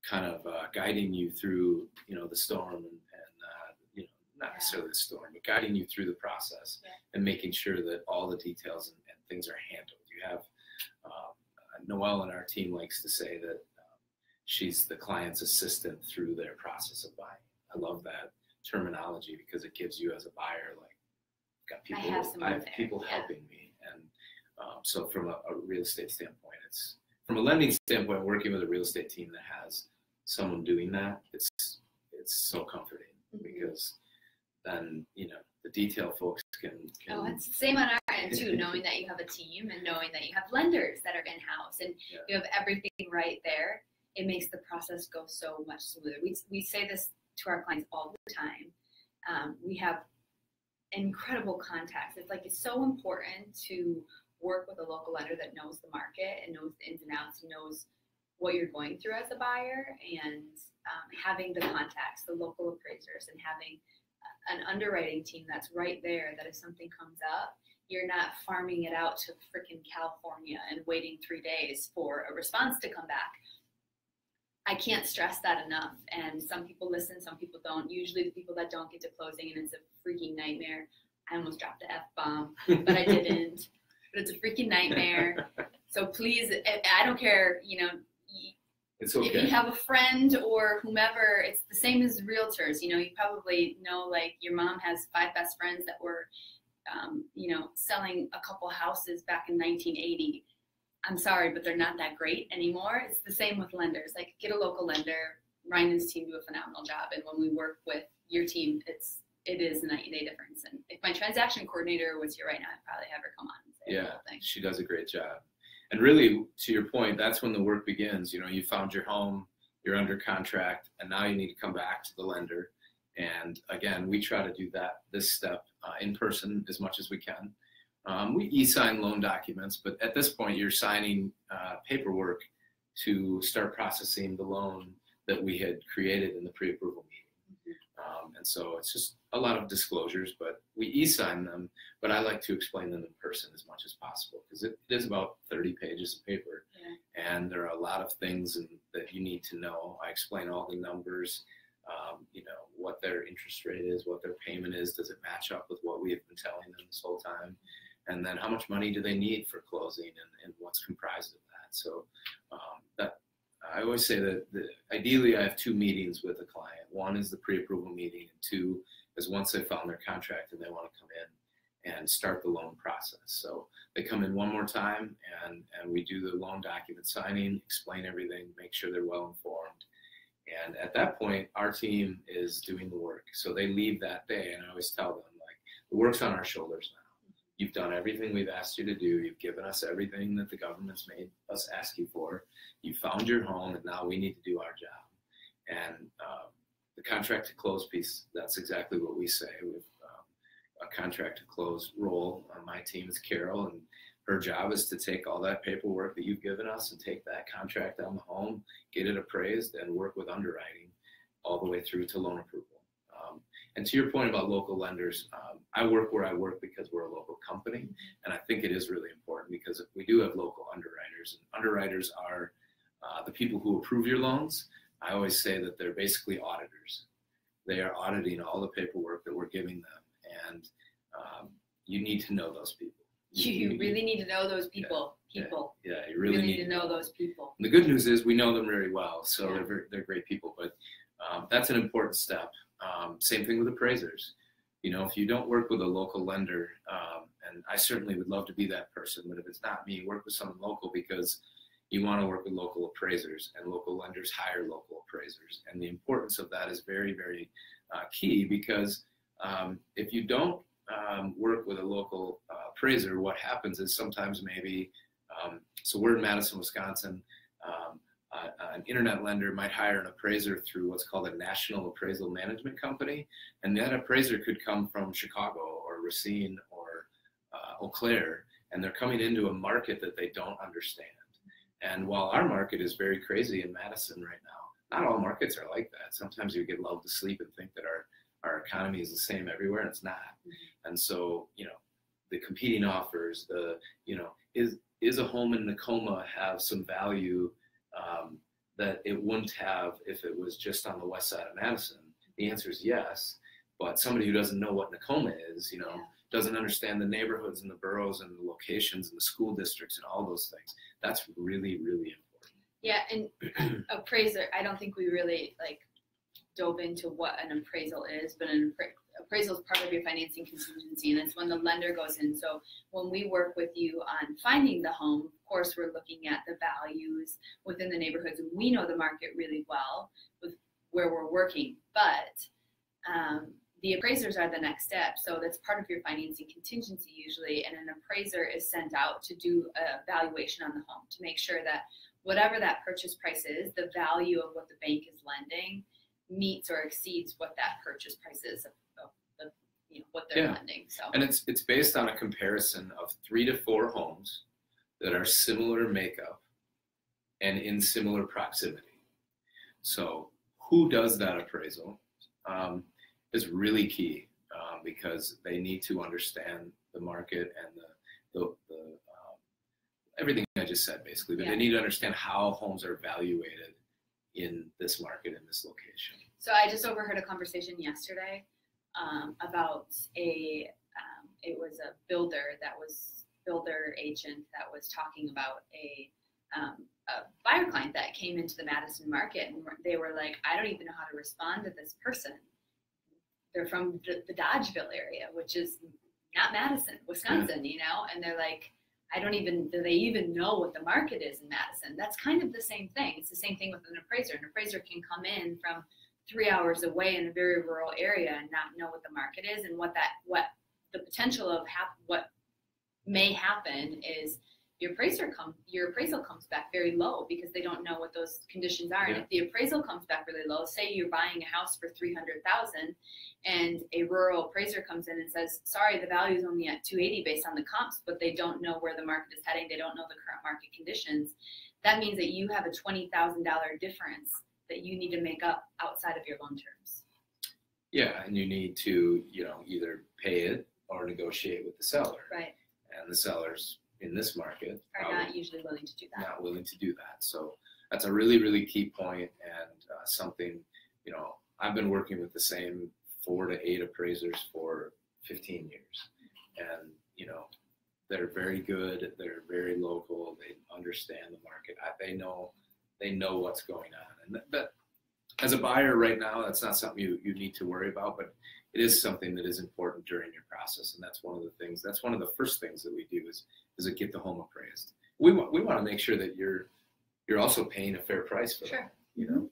kind of guiding you through, the storm and not necessarily the storm, but guiding you through the process and making sure that all the details and things are handled. You have Noelle on our team likes to say that she's the client's assistant through their process of buying. I love that terminology because it gives you as a buyer, like, I have people helping me. And so from a real estate standpoint, from a lending standpoint, working with a real estate team that has someone doing that, it's so comforting because then, the detail folks can Oh, it's the same on our end too, knowing that you have a team and knowing that you have lenders that are in-house and you have everything right there. It makes the process go so much smoother. We say this to our clients all the time. We have incredible contacts. It's so important to work with a local lender that knows the market and knows the ins and outs, knows what you're going through as a buyer, and having the contacts, the local appraisers, and having an underwriting team that's right there, that if something comes up, you're not farming it out to freaking California and waiting 3 days for a response to come back. I can't stress that enough. And some people listen, some people don't. Usually the people that don't get to closing, and it's a freaking nightmare. I almost dropped the F-bomb, but I didn't. But it's a freaking nightmare. So please, I don't care, it's okay. If you have a friend or whomever, it's the same as realtors. You probably know, like, your mom has 5 best friends that were, selling a couple houses back in 1980. I'm sorry, but they're not that great anymore. It's the same with lenders. Like, get a local lender. Ryan and his team do a phenomenal job. And when we work with your team, it is a night and day difference. And if my transaction coordinator was here right now, I'd probably have her come on and say the whole thing. She does a great job. And really, to your point, that's when the work begins. You found your home, you're under contract, and now you need to come back to the lender. And again, we try to do this step in person as much as we can. We e-sign loan documents, but at this point, you're signing paperwork to start processing the loan that we had created in the pre-approval meeting. And so it's just a lot of disclosures, but we e-sign them, but I like to explain them in person as much as possible because it is about 30 pages of paper. And there are a lot of things that you need to know. I explain all the numbers, what their interest rate is, what their payment is, does it match up with what we have been telling them this whole time? And then how much money do they need for closing and what's comprised of that? So I always say that ideally I have 2 meetings with a client. One is the pre-approval meeting, and 2 is once they found their contract and they want to come in and start the loan process. So they come in one more time and we do the loan document signing, explain everything, make sure they're well informed. And at that point, our team is doing the work. So they leave that day, and I always tell them, like, the work's on our shoulders now. You've done everything we've asked you to do. You've given us everything that the government's made us ask you for. You found your home, and now we need to do our job. And the contract to close piece, that's exactly what we say. We have a contract to close role on my team is Carol, and her job is to take all that paperwork that you've given us and take that contract on the home, get it appraised, and work with underwriting all the way through to loan approval. And to your point about local lenders, I work where I work because we're a local company, and I think it is really important because we do have local underwriters, and underwriters are the people who approve your loans. I always say that they're basically auditors. They are auditing all the paperwork that we're giving them, and you need to know those people. You really need to know those people. Yeah, you really need to know those people. And the good news is we know them very well, so they're great people. But that's an important step. Same thing with appraisers. You know, if you don't work with a local lender, and I certainly would love to be that person, but if it's not me, work with someone local because you want to work with local appraisers, and local lenders hire local appraisers. And the importance of that is very, very key because if you don't work with a local appraiser, what happens is sometimes maybe, so we're in Madison, Wisconsin, an internet lender might hire an appraiser through what's called a national appraisal management company, and that appraiser could come from Chicago or Racine or Eau Claire, and they're coming into a market that they don't understand. And while our market is very crazy in Madison right now, not all markets are like that. Sometimes you get lulled to sleep and think that our economy is the same everywhere, and it's not. And so, you know, the competing offers, is a home in Tacoma have some value that it wouldn't have if it was just on the west side of Madison? The answer is yes, but somebody who doesn't know what Tacoma is, doesn't understand the neighborhoods and the boroughs and the locations and the school districts and all those things. That's really, really important. Yeah, and appraiser, I don't think we really dove into what an appraisal is, but an appraisal is part of your financing contingency, and it's when the lender goes in. So when we work with you on finding the home, of course, we're looking at the values within the neighborhoods, and we know the market really well with where we're working, but the appraisers are the next step. So that's part of your financing contingency usually, and an appraiser is sent out to do a valuation on the home to make sure that whatever that purchase price is, the value of what the bank is lending meets or exceeds what that purchase price is of what they're lending. So, and it's based on a comparison of 3 to 4 homes that are similar makeup and in similar proximity. So who does that appraisal is really key because they need to understand the market and the everything I just said basically, but they need to understand how homes are evaluated in this market, in this location. So I just overheard a conversation yesterday about it was a builder agent that was talking about a buyer client that came into the Madison market, and they were like, I don't even know how to respond to this person. They're from the Dodgeville area, which is not Madison, Wisconsin, and they're like, do they even know what the market is in Madison? That's kind of the same thing. It's the same thing with an appraiser. An appraiser can come in from 3 hours away in a very rural area and not know what the market is, and what the potential of what may happen is your appraisal comes back very low because they don't know what those conditions are. And if the appraisal comes back really low, say you're buying a house for $300,000 and a rural appraiser comes in and says, sorry, the value is only at $280 based on the comps, but they don't know where the market is heading. They don't know the current market conditions. That means that you have a $20,000 difference that you need to make up outside of your loan terms. Yeah, and you need to, either pay it or negotiate with the seller. Right. And the sellers in this market are not usually willing to do that. Not willing to do that. So that's a really, really key point, and something, I've been working with the same 4 to 8 appraisers for 15 years. And, they're very good. They're very local. They understand the market. They know what's going on. And that as a buyer right now, that's not something you need to worry about, but it is something that is important during your process. And that's one of the first things that we do is get the home appraised. We want to make sure that you're also paying a fair price for Sure. that,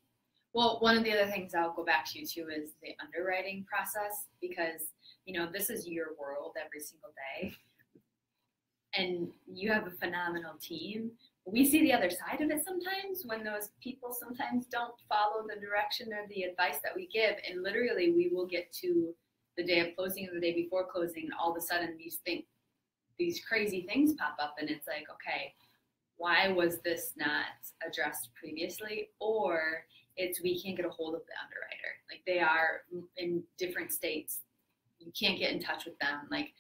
Well, one of the other things I'll go back to too is the underwriting process, because this is your world every single day, and you have a phenomenal team. We see the other side of it sometimes when those people sometimes don't follow the direction or the advice that we give, and literally we will get to the day of closing or the day before closing, and all of a sudden these crazy things pop up, and it's like, okay, why was this not addressed previously? Or it's we can't get a hold of the underwriter. Like, they are in different states. You can't get in touch with them. Like,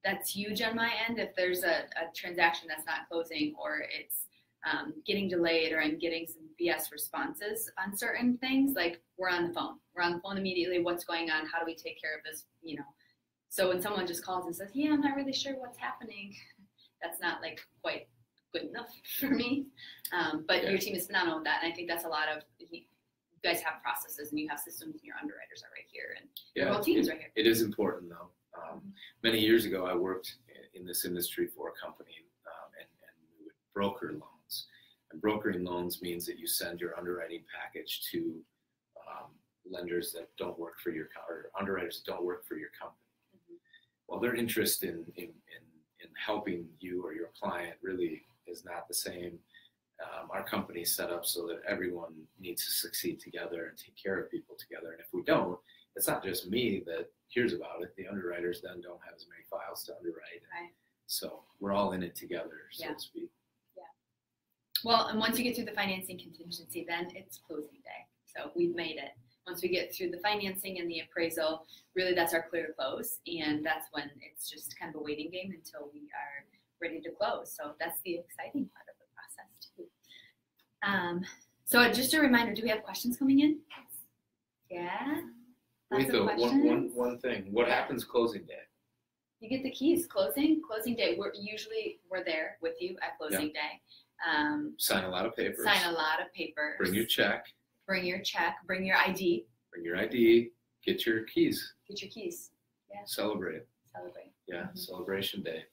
that's huge on my end. If there's a transaction that's not closing, or it's getting delayed, or I'm getting some BS responses on certain things, like, we're on the phone. We're on the phone immediately. What's going on? How do we take care of this? So when someone just calls and says, yeah, I'm not really sure what's happening, that's not like quite good enough for me. But your team is phenomenal with that. And I think that's a lot of, you guys have processes and you have systems, and your underwriters are right here, and your whole team is right here. It is important though. Many years ago, I worked in this industry for a company, and we would broker loans. And brokering loans means that you send your underwriting package to lenders that don't work for your, or underwriters that don't work for your company. Well, their interest in helping you or your client really is not the same. Our company is set up so that everyone needs to succeed together and take care of people together. And if we don't, it's not just me that hears about it. The underwriters then don't have as many files to underwrite. Right. So we're all in it together, so to speak. Yeah. Well, and once you get through the financing contingency, then it's closing day. So we've made it. Once we get through the financing and the appraisal, really that's our clear close. And that's when it's just kind of a waiting game until we are ready to close. So that's the exciting part of the process too. So just a reminder, do we have questions coming in? Yeah. Wait, though, one thing. What happens closing day? You get the keys. Closing day. We're there with you at closing day. Sign a lot of papers. Bring your check. Bring your ID. Bring your ID. Get your keys. Yeah. Celebrate. Yeah. Mm-hmm. Celebration day.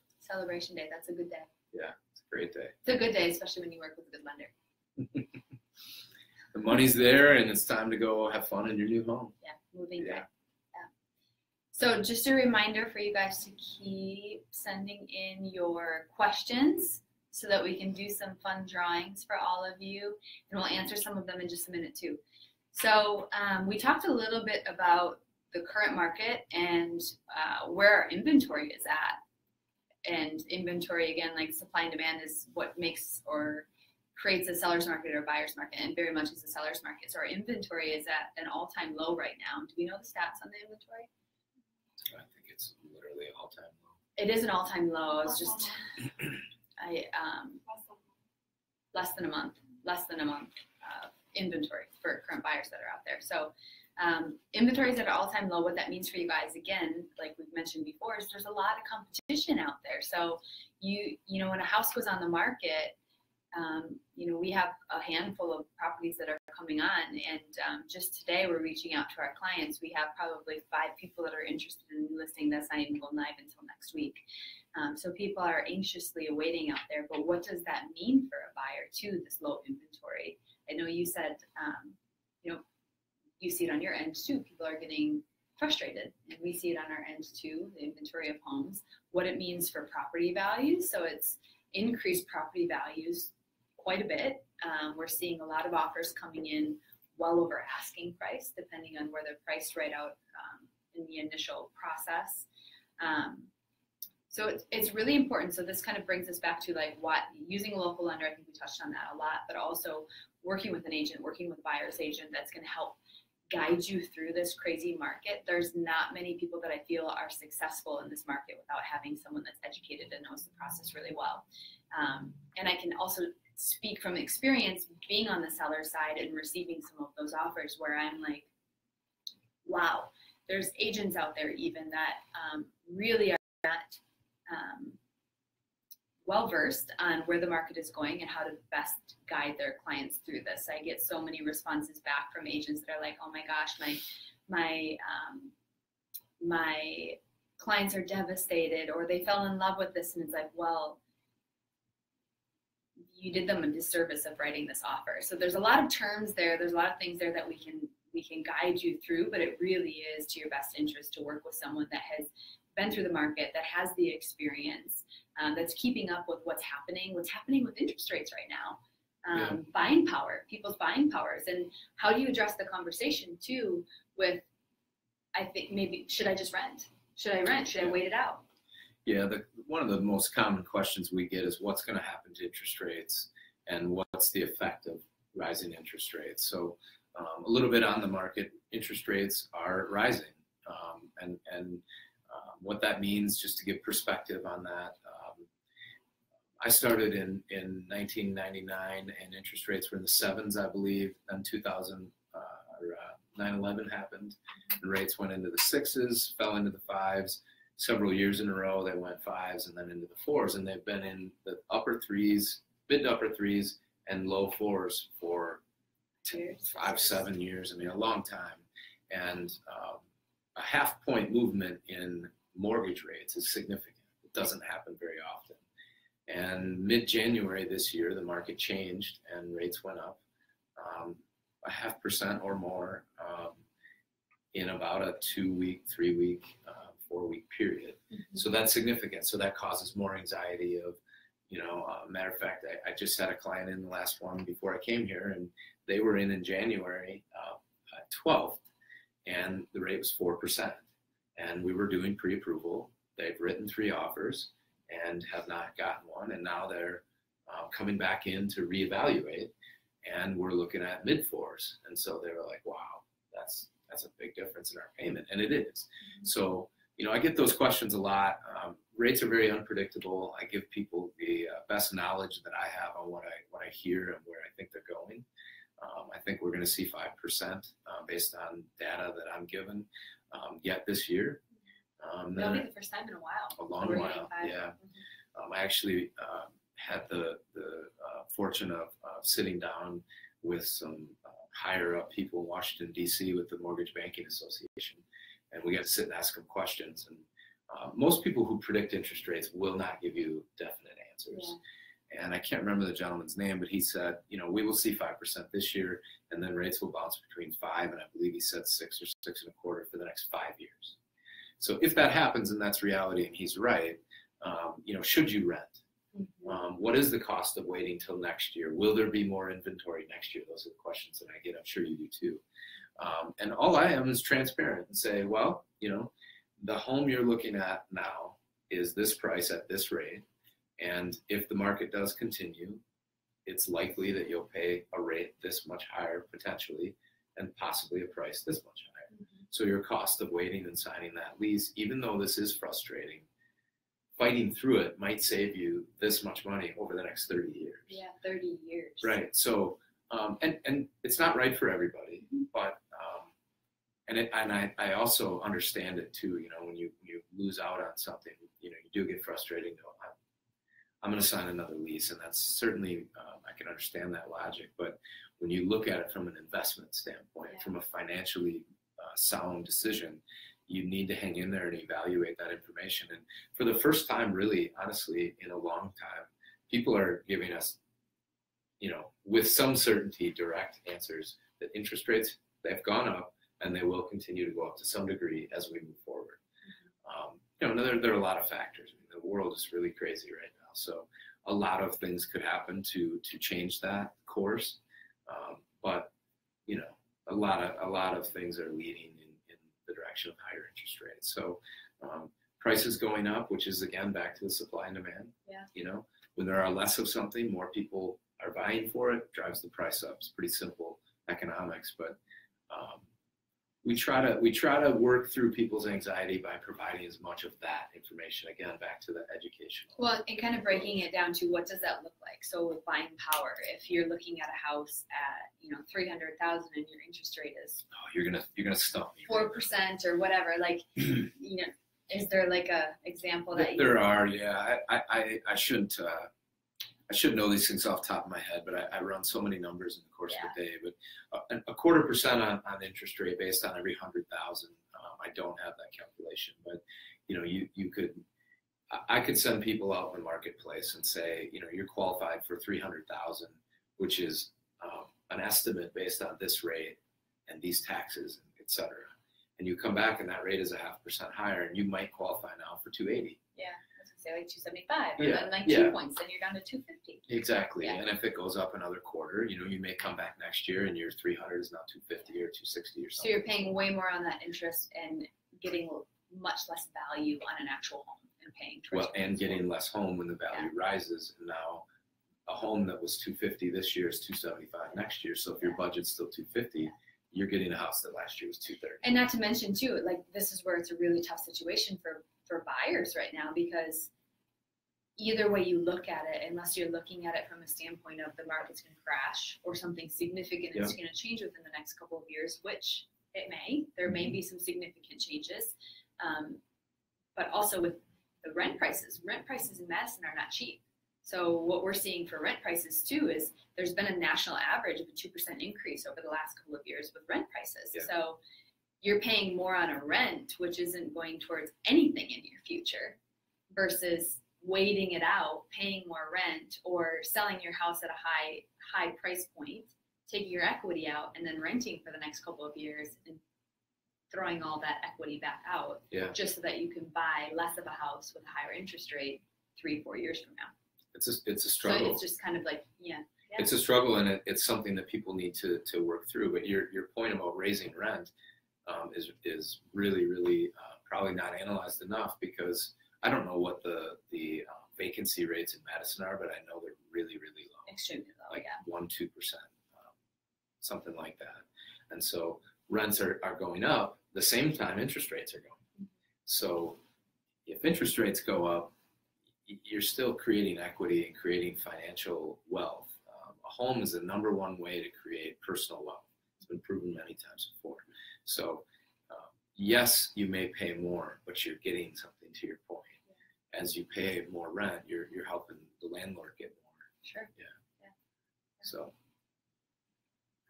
That's a good day. Yeah. It's a great day. It's a good day, especially when you work with a good lender. The money's there, and it's time to go have fun in your new home. Yeah, moving day. Yeah. So just a reminder for you guys to keep sending in your questions so that we can do some fun drawings for all of you, and we'll answer some of them in just a minute too. So we talked a little bit about the current market and where our inventory is at. And inventory, again, like supply and demand, is what makes or creates a seller's market or a buyer's market, and very much is a seller's market. So our inventory is at an all-time low right now. Do we know the stats on the inventory? I think it's literally all-time low. It is an all-time low. It's just less than a month of inventory for current buyers that are out there. So inventory is at an all-time low. What that means for you guys, again, like we've mentioned before, is there's a lot of competition out there. So you know, when a house goes on the market, we have a handful of properties that are coming on, and just today we're reaching out to our clients. We have probably 5 people that are interested in listing that's not even going live until next week. So people are anxiously awaiting out there, but what does that mean for a buyer too, this low inventory? I know you said, you see it on your end too. People are getting frustrated, and we see it on our end too, the inventory of homes, what it means for property values. So it's increased property values quite a bit. We're seeing a lot of offers coming in well over asking price, depending on where they're priced right out in the initial process. So it's really important. So this kind of brings us back to like what using a local lender. I think we touched on that a lot, but also working with an agent, working with a buyer's agent that's going to help guide you through this crazy market. There's not many people that I feel are successful in this market without having someone that's educated and knows the process really well. And I can also speak from experience being on the seller side and receiving some of those offers where I'm like, wow, there's agents out there even that really are not well-versed on where the market is going and how to best guide their clients through this. I get so many responses back from agents that are like, oh my gosh, my clients are devastated, or they fell in love with this. And it's like, well, you did them a disservice of writing this offer. So there's a lot of terms there. There's a lot of things there that we can guide you through, but it really is to your best interest to work with someone that has been through the market, that has the experience, that's keeping up with what's happening with interest rates right now, buying power, people's buying powers, and how do you address the conversation too with, I think maybe, should I just rent? Should I rent? Should I wait it out? Yeah, one of the most common questions we get is what's going to happen to interest rates and what's the effect of rising interest rates. So a little bit on the market, interest rates are rising. And what that means, just to give perspective on that, I started in 1999 and interest rates were in the 7s, I believe. Then 9/11 happened and rates went into the 6s, fell into the 5s. Several years in a row, they went 5s and then into the 4s, and they've been in the upper 3s, mid to upper 3s, and low 4s for 5-7 years. I mean, a long time. And a half-point movement in mortgage rates is significant. It doesn't happen very often. And mid-January this year, the market changed and rates went up 0.5% or more in about a 2-week, 3-week, 4-week period. So that's significant. So that causes more anxiety of, matter of fact, I just had a client in the last one before I came here, and they were in January 12th, and the rate was 4%. And we were doing pre-approval. They've written 3 offers and have not gotten one. And now they're coming back in to reevaluate, and we're looking at mid-4s. And so they were like, wow, that's a big difference in our payment. And it is. So, I get those questions a lot. Rates are very unpredictable. I give people the best knowledge that I have on what I hear and where I think they're going. I think we're going to see 5% based on data that I'm given yet this year. That'll be the first time in a while. A long while, yeah. I actually had the fortune of sitting down with some higher up people in Washington, D.C. with the Mortgage Banking Association, and we got to sit and ask them questions. And most people who predict interest rates will not give you definite answers. Yeah. And I can't remember the gentleman's name, but he said, we will see 5% this year, and then rates will bounce between 5 and I believe he said 6 or 6.25 for the next 5 years. So if that happens and that's reality and he's right, should you rent? What is the cost of waiting till next year? Will there be more inventory next year? Those are the questions that I get. I'm sure you do too. And all I am is transparent and say, well, the home you're looking at now is this price at this rate. And if the market does continue, it's likely that you'll pay a rate this much higher potentially, and possibly a price this much higher. So your cost of waiting and signing that lease, even though this is frustrating, fighting through it might save you this much money over the next 30 years. Yeah, 30 years. Right. So, and it's not right for everybody, but, I also understand it too. When you lose out on something, you do get frustrated. I'm going to sign another lease, and that's certainly, I can understand that logic. But when you look at it from an investment standpoint, from a financially sound decision, you need to hang in there and evaluate that information. And for the first time, really, honestly, in a long time, people are giving us, with some certainty, direct answers that interest rates, they've gone up and they will continue to go up to some degree as we move forward. There are a lot of factors. The world is really crazy right now. So a lot of things could happen to change that course. But, a lot of things are leading in the direction of higher interest rates. So prices going up, which is again back to the supply and demand. Yeah. When there are less of something, more people are buying for it, drives the price up. It's pretty simple economics, but we try to work through people's anxiety by providing as much of that information. Again, back to the educational. Well, and kind of breaking it down to what does that look like? So with buying power, if you're looking at a house at $300,000 and your interest rate is you're gonna stump me. 4% or whatever, like is there like a example that there are? Yeah, I shouldn't know these things off the top of my head, but I run so many numbers in the course of the day. But a 0.25% on interest rate based on every 100,000. I don't have that calculation, but you could I could send people out in the marketplace and say, you know, you're qualified for 300,000, which is an estimate based on this rate and these taxes, et cetera. And you come back and that rate is 0.5% higher, and you might qualify now for 280. Yeah, I was gonna say like 275, or Yeah, then like yeah. 2 points, then you're down to 250. Exactly. Yeah. And if it goes up another quarter, you know, you may come back next year and your 300 is now 250 or 260 or So something. you're paying way more on that interest and getting much less value on an actual home and paying towards Well, and getting less home when the value rises, and now a home that was 250 this year is 275 next year. So if your budget's still 250, you're getting a house that last year was 230. And not to mention too, like this is where it's a really tough situation for buyers right now, because either way you look at it, unless you're looking at it from a standpoint of the market's going to crash or something significant is going to change within the next couple of years, which it may, there may be some significant changes. But also with the rent prices in Madison are not cheap. So what we're seeing for rent prices too is there's been a national average of a 2% increase over the last couple of years with rent prices. Yeah. So you're paying more on a rent, which isn't going towards anything in your future, versus waiting it out, paying more rent, or selling your house at a high price point, taking your equity out, and then renting for the next couple of years and throwing all that equity back out, just so that you can buy less of a house with a higher interest rate 3-4 years from now. It's a struggle. So it's just kind of like, It's a struggle, and it's something that people need to work through. But your point about raising rent is really, really probably not analyzed enough, because I don't know what the vacancy rates in Madison are, but I know they're really, really low. Extremely low, like 1-2%, something like that. And so rents are going up the same time interest rates are going. So if interest rates go up, you're still creating equity and creating financial wealth. A home is the #1 way to create personal wealth. It's been proven many times before. So yes, you may pay more, but you're getting something, to your point. As you pay more rent, you're helping the landlord get more. Sure. Yeah. So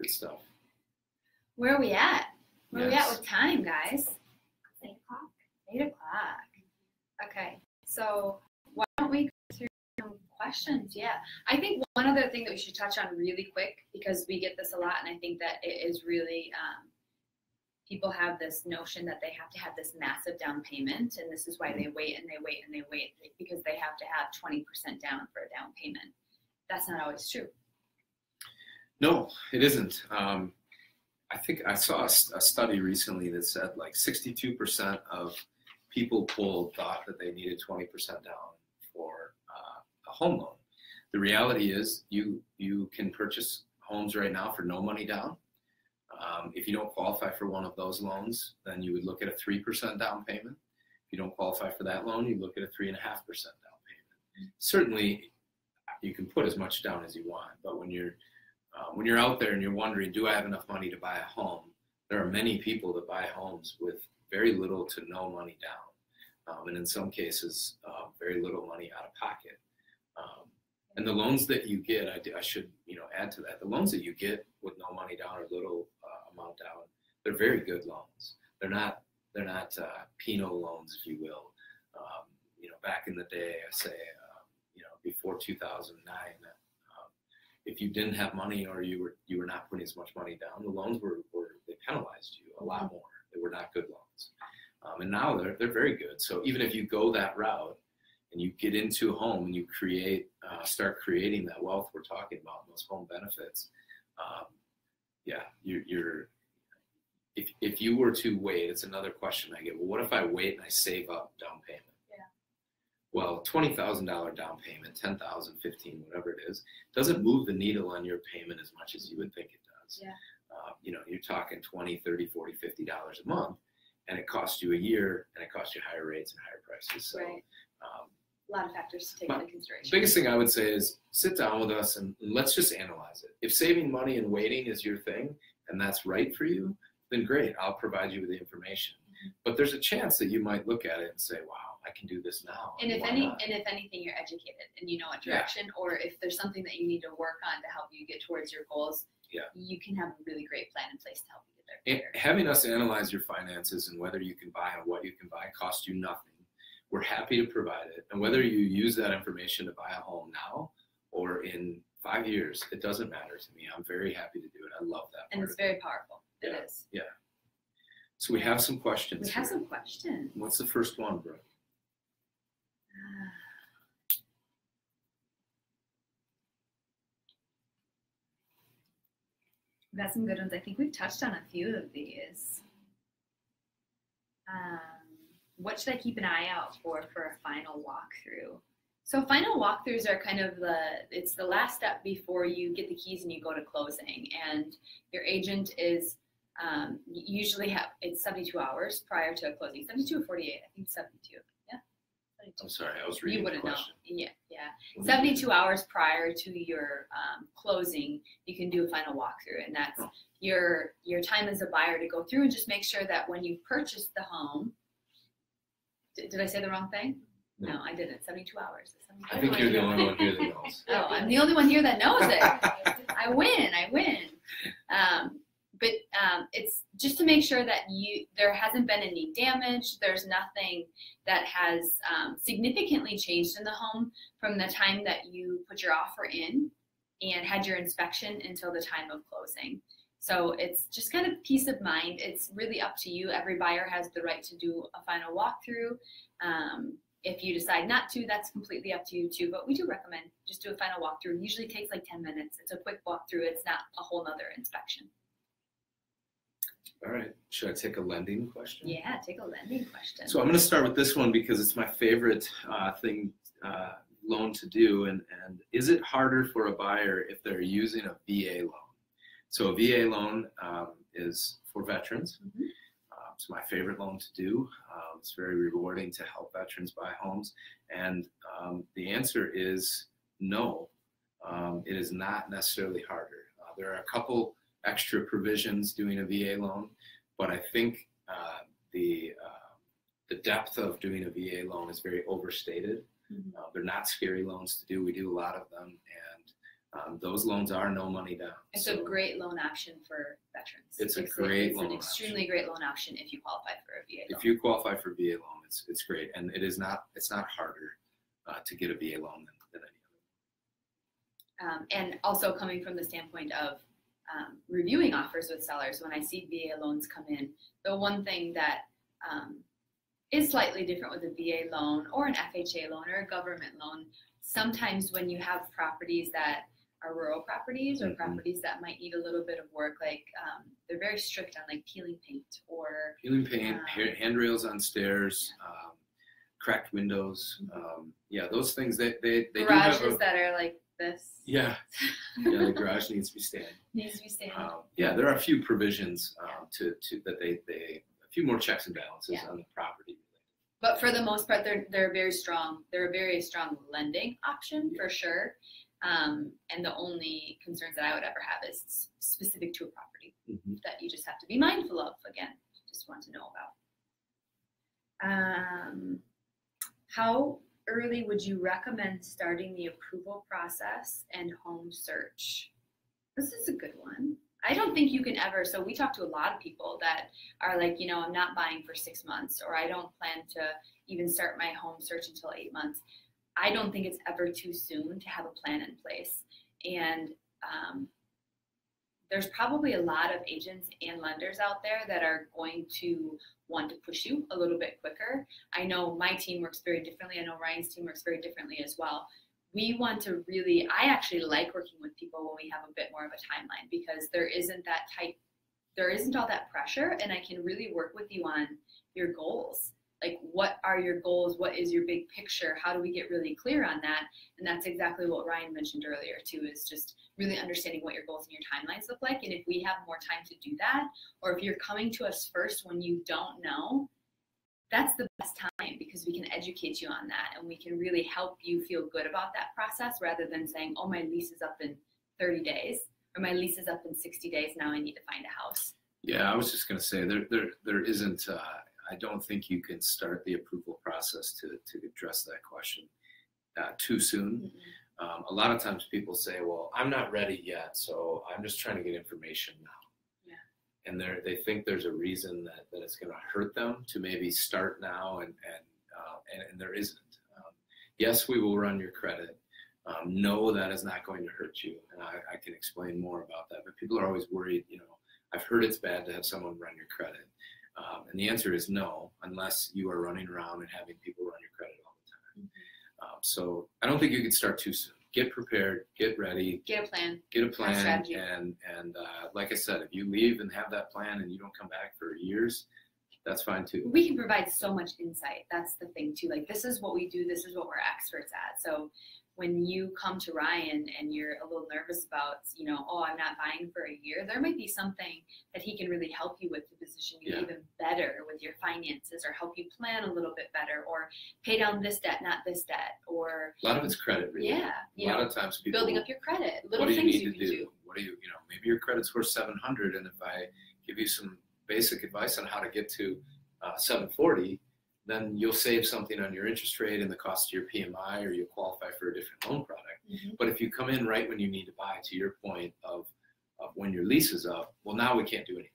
good stuff. Where are we at? Where are we at Yes. with time, guys? 8 o'clock. 8 o'clock. Okay. So why don't we go through some questions? Yeah. I think one other thing that we should touch on really quick, because we get this a lot, and I think that it is really, people have this notion that they have to have this massive down payment, and this is why they wait and they wait and they wait, because they have to have 20% down for a down payment. That's not always true. No, it isn't. I think I saw a study recently that said like 62% of people polled thought that they needed 20% down for a home loan. The reality is you can purchase homes right now for no money down. If you don't qualify for one of those loans, then you would look at a 3% down payment. If you don't qualify for that loan, you look at a 3.5% down payment. Certainly, you can put as much down as you want, but when you're out there and you're wondering, do I have enough money to buy a home? There are many people that buy homes with very little to no money down, and in some cases, very little money out of pocket. And the loans that you get, I should add to that. The loans that you get with no money down or little amount down, they're very good loans. They're not Pinot loans, if you will. Back in the day, I say, before 2009, if you didn't have money or you were not putting as much money down, the loans they penalized you a lot more. They were not good loans. And now they're very good. So even if you go that route and you get into a home and you start creating that wealth we're talking about, those home benefits, if you were to wait, it's another question I get. Well, what if I wait and I save up down payment? Yeah. Well, $20,000 down payment, $10,000, $15,000, whatever it is, doesn't move the needle on your payment as much as you would think it does. Yeah. You're talking $20, $30, $40, $50 a month, and it costs you a year, and it costs you higher rates and higher prices. So, right. A lot of factors to take into consideration. The biggest thing I would say is sit down with us and let's just analyze it. If saving money and waiting is your thing and that's right for you, then great, I'll provide you with the information. Mm-hmm. But there's a chance that you might look at it and say, wow, I can do this now. And if anything, you're educated and you know what direction, or if there's something that you need to work on to help you get towards your goals, you can have a really great plan in place to help you get there. And having us analyze your finances and whether you can buy and what you can buy costs you nothing. we're happy to provide it. And whether you use that information to buy a home now or in 5 years, it doesn't matter to me. I'm very happy to do it. I love that. And it's very powerful. Yeah. It is. Yeah. So we have some questions. We have some questions. What's the first one, Brooke? We've got some good ones. I think we've touched on a few of these. What should I keep an eye out for a final walkthrough? So final walkthroughs are kind of it's the last step before you get the keys and you go to closing. And your agent is usually it's 72 hours prior to a closing. 72 or 48? I think 72. Yeah. 72. I'm sorry, I was reading the question. Yeah. 72 hours prior to your closing, you can do a final walkthrough, and that's your time as a buyer to go through and just make sure that when you purchase the home. Did I say the wrong thing? No, I didn't. 72 hours. I think you're the only one here that knows. Oh, I'm the only one here that knows it. I win. But it's just to make sure that there hasn't been any damage. There's nothing that has significantly changed in the home from the time that you put your offer in and had your inspection until the time of closing. So it's just kind of peace of mind. It's really up to you. Every buyer has the right to do a final walkthrough. If you decide not to, that's completely up to you too. But we do recommend just do a final walkthrough. It usually takes like 10 minutes. It's a quick walkthrough. It's not a whole nother inspection. All right. Should I take a lending question? Yeah, take a lending question. So I'm going to start with this one because it's my favorite loan to do. And is it harder for a buyer if they're using a VA loan? So a VA loan is for veterans. Mm-hmm. It's my favorite loan to do. It's very rewarding to help veterans buy homes. And the answer is no. It is not necessarily harder. There are a couple extra provisions doing a VA loan, but I think the depth of doing a VA loan is very overstated. Mm-hmm. They're not scary loans to do. We do a lot of them, and those loans are no money down. It's a great loan option for veterans. It's an extremely great loan option if you qualify for a VA loan. If you qualify for a VA loan, it's great, and it's not harder to get a VA loan than any other. And also coming from the standpoint of reviewing offers with sellers, when I see VA loans come in, the one thing that is slightly different with a VA loan or an FHA loan or a government loan, sometimes when you have properties that are rural properties or mm-hmm. properties that might need a little bit of work, like they're very strict on like peeling paint, handrails on stairs, cracked windows. Yeah, those things they garages do have that are like this. Yeah, the garage needs to be standing. Yeah, there are a few provisions to that they a few more checks and balances on the property. But for the most part, they're very strong. They're a very strong lending option for sure. And the only concerns that I would ever have is specific to a property mm-hmm. that you just have to be mindful of. Again, just want to know about. How early would you recommend starting the approval process and home search? This is a good one. I don't think you can ever, so we talk to a lot of people that are like, I'm not buying for 6 months, or I don't plan to even start my home search until 8 months. I don't think it's ever too soon to have a plan in place. And there's probably a lot of agents and lenders out there that are going to want to push you a little bit quicker. I know my team works very differently. I know Ryan's team works very differently as well. We want to I actually like working with people when we have a bit more of a timeline, because there isn't all that pressure, and I can really work with you on your goals. Like, what are your goals? What is your big picture? How do we get really clear on that? And that's exactly what Ryan mentioned earlier too, is just really understanding what your goals and your timelines look like. And if we have more time to do that, or if you're coming to us first when you don't know, that's the best time, because we can educate you on that and we can really help you feel good about that process, rather than saying, oh, my lease is up in 30 days or my lease is up in 60 days. Now I need to find a house. Yeah, I was just going to say there isn't, I don't think you can start the approval process to address that question too soon. Mm-hmm. A lot of times people say, well, I'm not ready yet, so I'm just trying to get information now. And they think there's a reason that it's going to hurt them to maybe start now and and there isn't. Yes, we will run your credit. No, that is not going to hurt you, and I can explain more about that. But people are always worried. I've heard it's bad to have someone run your credit, and the answer is no, unless you are running around and having people run your credit all the time. So I don't think you can start too soon. Get prepared, get ready, get a plan, strategy. And like I said, if you leave and have that plan and you don't come back for years, that's fine too. We can provide so much insight. That's the thing too. Like, this is what we do. This is what we're experts at. So when you come to Ryan and you're a little nervous about, oh, I'm not buying for a year, there might be something that he can really help you with to position you even better with your finances, or help you plan a little bit better, or pay down this debt, not this debt, or a lot of it's credit related. Yeah. A lot of times people building up your credit, little what do things you need you can do. What do you, maybe your credit's worth 700, and if I give you some basic advice on how to get to 740, then you'll save something on your interest rate and the cost of your PMI, or you'll qualify for a different loan product. But if you come in right when you need to buy, to your point of when your lease is up, well, now we can't do anything.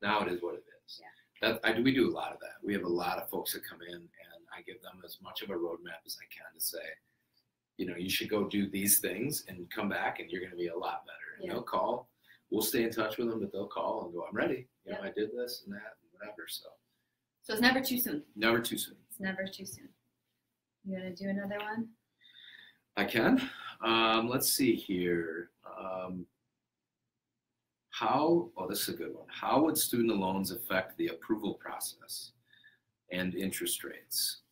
Now it is what it is. We do a lot of that. We have a lot of folks that come in, and I give them as much of a roadmap as I can to say, you should go do these things and come back and you're going to be a lot better. And they'll call. We'll stay in touch with them, but they'll call and go, I'm ready. I did this and that and whatever. So it's never too soon. Never too soon. It's never too soon. You want to do another one? I can. Let's see here. This is a good one. How would student loans affect the approval process and interest rates?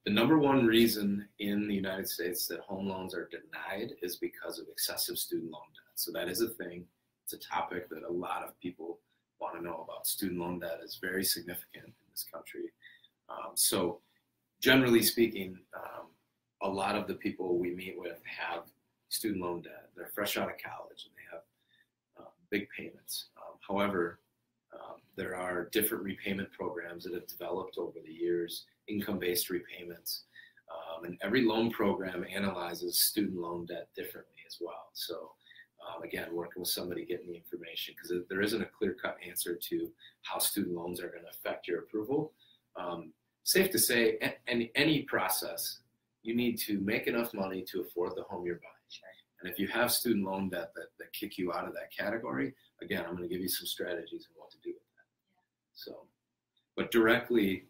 The number one reason in the United States that home loans are denied is because of excessive student loan debt. So that is a thing. It's a topic that a lot of people want to know about. Student loan debt is very significant in this country. So generally speaking, a lot of the people we meet with have student loan debt. They're fresh out of college and they have big payments. However, there are different repayment programs that have developed over the years, income-based repayments, and every loan program analyzes student loan debt differently as well. So again, working with somebody, getting the information, because there isn't a clear-cut answer to how student loans are going to affect your approval. Safe to say, any process, you need to make enough money to afford the home you're buying. And if you have student loan debt that kick you out of that category, again, I'm going to give you some strategies on what to do with that. So, but directly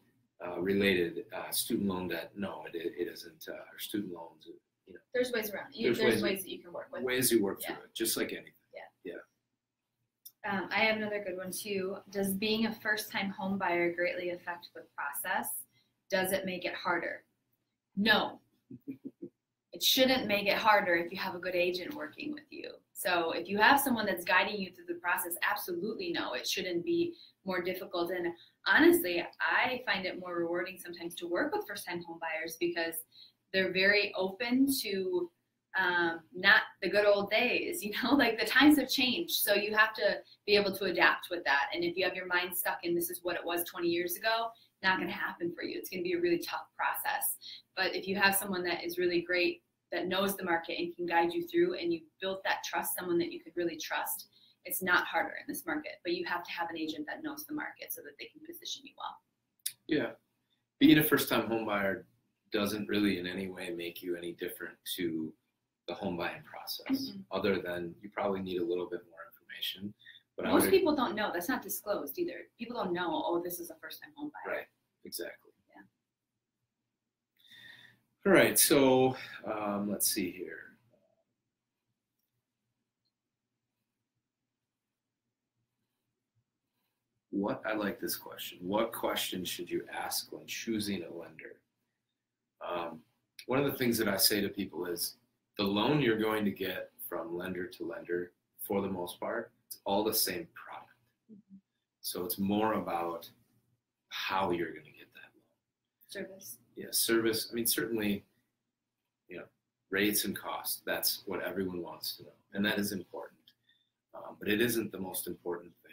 related, student loan debt, no, it isn't. Or student loans, there's ways around it. There's ways that you can work with. Ways you work through it, just like anything. I have another good one too. Does being a first-time home buyer greatly affect the process? Does it make it harder? No. It shouldn't make it harder if you have a good agent working with you. So if you have someone that's guiding you through the process, absolutely no, it shouldn't be more difficult. And honestly, I find it more rewarding sometimes to work with first-time home buyers, because they're very open to not the good old days, like the times have changed. So you have to be able to adapt with that. And if you have your mind stuck in this is what it was 20 years ago, not going to happen for you. It's going to be a really tough process. But if you have someone that is really great, that knows the market and can guide you through, and you've built that trust, someone that you could really trust, it's not harder in this market. But you have to have an agent that knows the market so that they can position you well. Yeah. Being a first-time home buyer doesn't really in any way make you any different to the home buying process, other than you probably need a little bit more information. But most people don't know. That's not disclosed either. People don't know, oh, this is a first-time home buyer. Right, exactly. All right, so let's see here. I like this question. What question should you ask when choosing a lender? One of the things that I say to people is the loan you're going to get from lender to lender, for the most part, it's all the same product. So it's more about how you're going to get that loan. Service. Yeah, service. I mean, certainly, rates and costs, that's what everyone wants to know. And that is important. But it isn't the most important thing.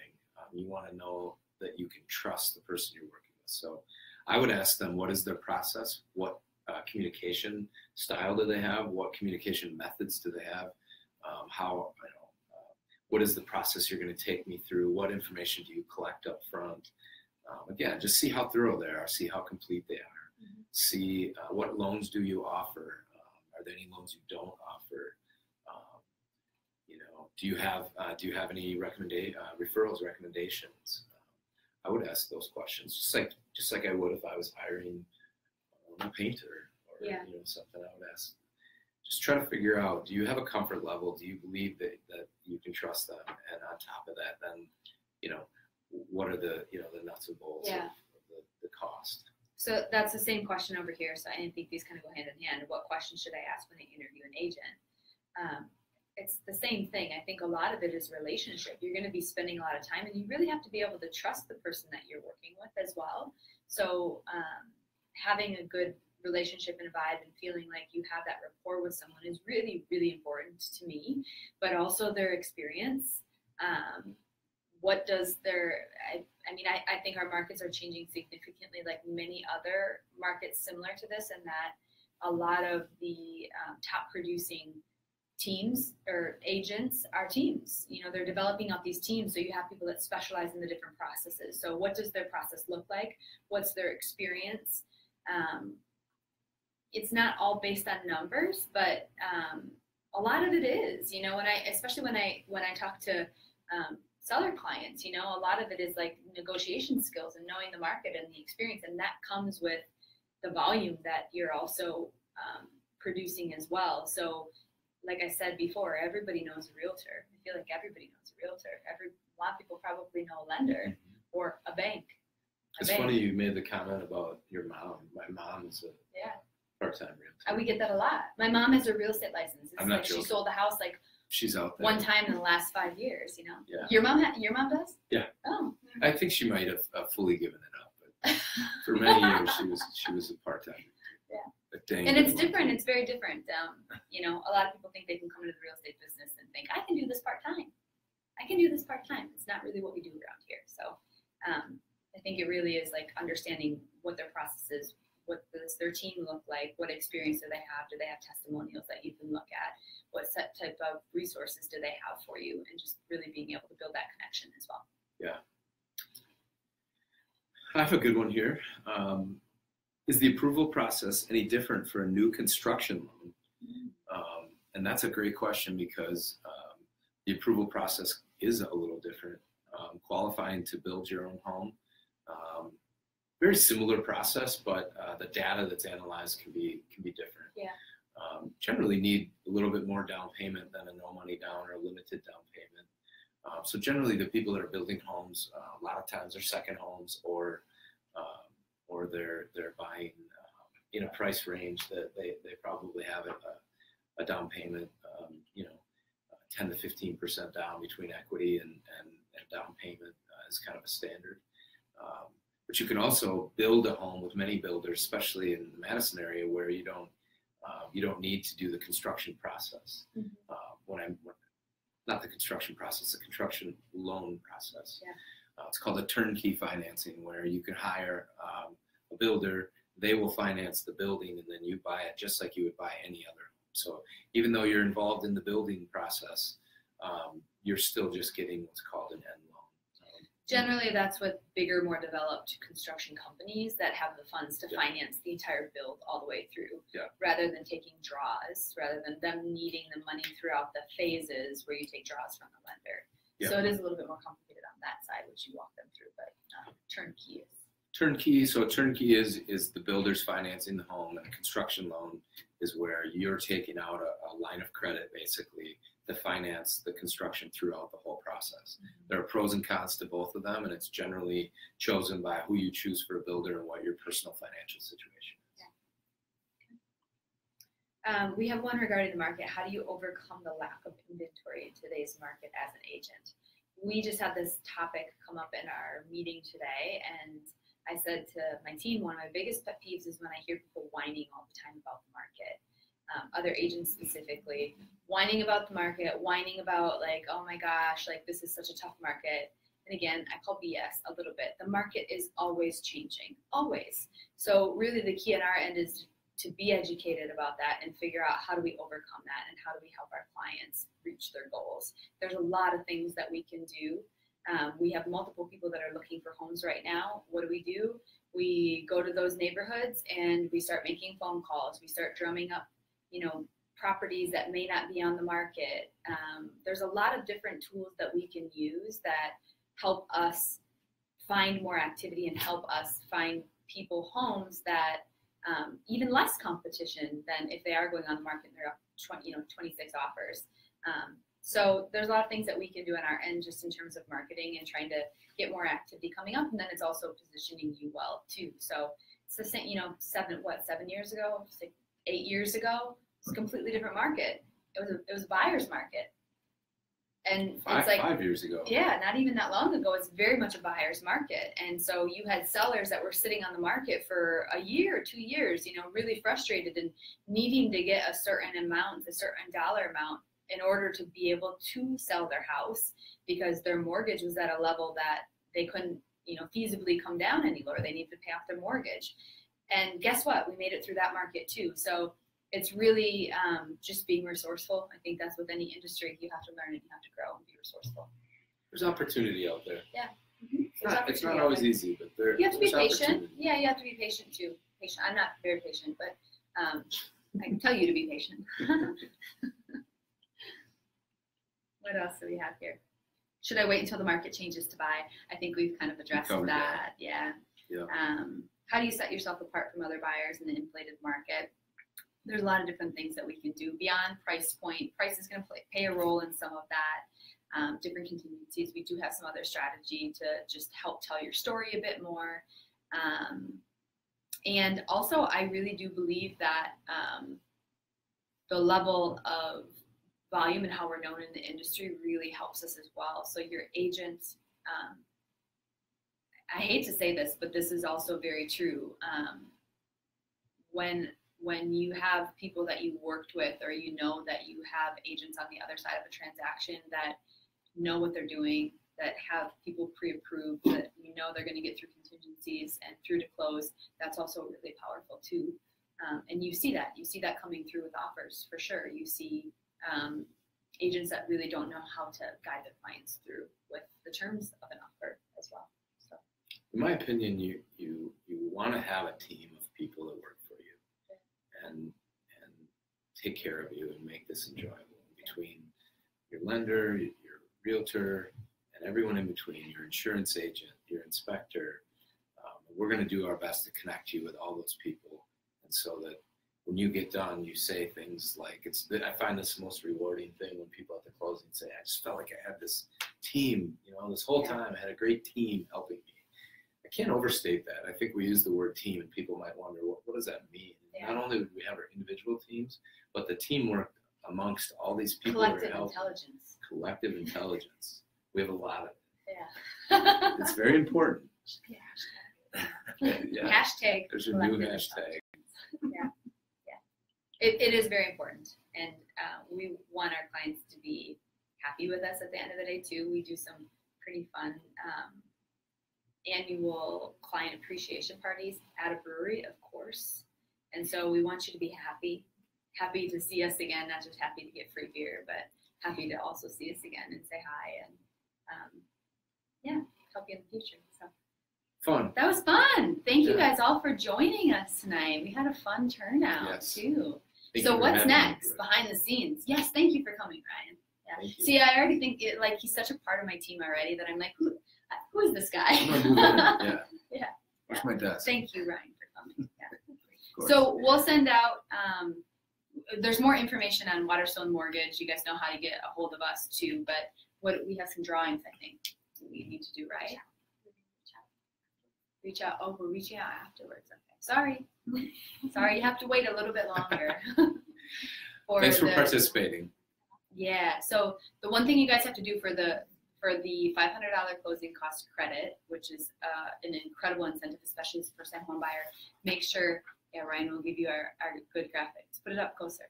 You want to know that you can trust the person you're working with. So I would ask them, what is their process? What communication style do they have? What communication methods do they have? What is the process you're going to take me through? What information do you collect up front? Again, just see how thorough they are, see how complete they are. see what loans do you offer. Are there any loans you don't offer? Do you have any referrals, recommendations? I would ask those questions, just like I would if I was hiring a painter or something. I would ask. Just try to figure out, do you have a comfort level? Do you believe that you can trust them? And on top of that, then, what are the nuts and bolts of the cost? So that's the same question over here. So I think these kind of go hand in hand. What questions should I ask when I interview an agent? It's the same thing. I think a lot of it is relationship. You're going to be spending a lot of time, and you really have to be able to trust the person that you're working with as well. So having a good relationship and vibe and feeling like you have that rapport with someone is really, really important to me, but also their experience. What does I think our markets are changing significantly, like many other markets similar to this, and that a lot of the top producing teams or agents are teams. They're developing out these teams, so you have people that specialize in the different processes. So what does their process look like? What's their experience? It's not all based on numbers, but a lot of it is. Especially when I talk to seller clients, a lot of it is like negotiation skills and knowing the market and the experience, and that comes with the volume that you're also producing as well. So like I said before, everybody knows a realtor. I feel like everybody knows a realtor. A lot of people probably know a lender or a bank. It's funny you made the comment about your mom. My mom is a part-time realtor. We get that a lot. My mom has a real estate license. I'm not joking. She sold a house she's out there one time in the last 5 years. Yeah. Your mom does? Yeah. Oh. I think she might have fully given it up, but for many years she was a part-time. Yeah. And it's different. It's very different. A lot of people think they can come into the real estate business and think, I can do this part-time. It's not really what we do around here. So I think it really is like understanding what their process is, what does their team look like, what experience do they have testimonials that you can look at, what type of resources do they have for you, and just really being able to build that connection as well. Yeah. I have a good one here. Is the approval process any different for a new construction loan? And that's a great question because the approval process is a little different. Qualifying to build your own home, very similar process, but the data that's analyzed can be different. Yeah. Generally need a little bit more down payment than a no money down or a limited down payment. So generally the people that are building homes, a lot of times they're second homes or they're buying in a price range that they probably have a down payment, 10 to 15% down between equity and down payment is kind of a standard. But you can also build a home with many builders, especially in the Madison area, where you don't need to do the construction process. Not the construction process, the construction loan process. Yeah. It's called a turnkey financing, where you can hire a builder, they will finance the building, and then you buy it just like you would buy any other home. So even though you're involved in the building process, you're still just getting what's called an end loan. Generally, that's with bigger, more developed construction companies that have the funds to finance the entire build all the way through, rather than taking draws, rather than them needing the money throughout the phases where you take draws from the lender. So it is a little bit more complicated on that side, which you walk them through, but turnkey is. Turnkey is the builder's financing the home, and a construction loan is where you're taking out a line of credit basically to finance the construction throughout the whole process. There are pros and cons to both of them, and it's generally chosen by who you choose for a builder and what your personal financial situation is. Yeah. We have one regarding the market. How do you overcome the lack of inventory in today's market as an agent? We just had this topic come up in our meeting today, and I said to my team, one of my biggest pet peeves is when I hear people whining all the time about the market. Other agents specifically, whining about the market, whining about like, oh my gosh, like this is such a tough market. And again, I call BS a little bit. The market is always changing, always. So really the key on our end is to be educated about that and figure out how do we overcome that and how do we help our clients reach their goals. There's a lot of things that we can do. We have multiple people that are looking for homes right now. What do? we go to those neighborhoods and we start making phone calls. We start drumming up, properties that may not be on the market. There's a lot of different tools that we can use that help us find more activity and help us find people homes that even less competition than if they are going on the market and they're up 26 offers. So there's a lot of things that we can do on our end just in terms of marketing and trying to get more activity coming up, and then it's also positioning you well too. So it's the same, 7 years ago, 8 years ago, it's a completely different market. It was a buyer's market. And it's like 5 years ago. Yeah, not even that long ago. It's very much a buyer's market. And so you had sellers that were sitting on the market for a year or 2 years, really frustrated and needing to get a certain amount, a certain dollar amount in order to be able to sell their house because their mortgage was at a level that they couldn't, feasibly come down any lower. They needed to pay off their mortgage. And guess what? We made it through that market too. So it's really just being resourceful. I think that's with any industry. You have to learn and you have to grow and be resourceful. There's opportunity out there. Yeah. It's not always easy, but you have to be patient. Yeah, you have to be patient too. Patient. I'm not very patient, but I can tell you to be patient. What else do we have here? Should I wait until the market changes to buy? I think we've kind of addressed that. Yeah. How do you set yourself apart from other buyers in the inflated market? There's a lot of different things that we can do beyond price point. Price is going to play a role in some of that. Different contingencies. We do have some other strategy to just help tell your story a bit more. And also, I really do believe that the level of volume and how we're known in the industry really helps us as well. So your agent, I hate to say this, but this is also very true. When you have people that you worked with, or that you have agents on the other side of a transaction that know what they're doing, that have people pre-approved, that they're going to get through contingencies and through to close, that's also really powerful too. And you see that coming through with offers for sure. You see agents that really don't know how to guide their clients through with the terms of an offer as well. So, in my opinion, you want to have a team of people that work for you and take care of you and make this enjoyable between your lender, your realtor, and everyone in between, your insurance agent, your inspector. We're going to do our best to connect you with all those people, and so that when you get done, you say things like, I find this the most rewarding thing when people at the closing say, I just felt like I had this team, this whole time. I had a great team helping me. I can't overstate that. I think we use the word team and people might wonder, what does that mean? Yeah. Not only do we have our individual teams, but the teamwork amongst all these people. Collective intelligence. Collective intelligence. We have a lot of it. Yeah. It's very important. Yeah. Hashtag. There's a new hashtag. Yeah. It is very important, and we want our clients to be happy with us at the end of the day too. We do some pretty fun annual client appreciation parties at a brewery, of course, and so we want you to be happy to see us again, not just happy to get free beer, but happy to also see us again and say hi and help you in the future. So. Fun. That was fun. Thank you guys all for joining us tonight. We had a fun turnout too. So what's next behind the scenes? Yes, thank you for coming, Ryan. Yeah. See, I already think he's such a part of my team already that I'm like, who is this guy? Yeah. Where's my desk? Thank you, Ryan, for coming. Yeah. So we'll send out. There's more information on Waterstone Mortgage. You guys know how to get a hold of us too. But we have some drawings, I think, we need to do, right? Reach out. Oh, we're reaching out afterwards. Okay. Sorry, you have to wait a little bit longer. Thanks for participating. Yeah, so the one thing you guys have to do for the $500 closing cost credit, which is an incredible incentive, especially as a first-time home buyer, make sure, Ryan will give you our good graphics. Put it up closer.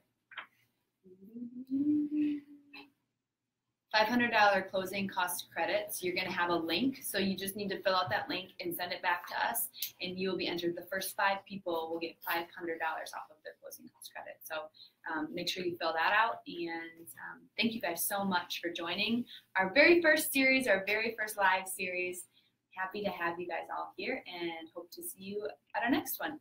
$500 closing cost credits. You're going to have a link, so you just need to fill out that link and send it back to us, and you will be entered. The first 5 people will get $500 off of their closing cost credit. So make sure you fill that out, and thank you guys so much for joining our very first series, our very first live series. Happy to have you guys all here, and hope to see see you at our next one.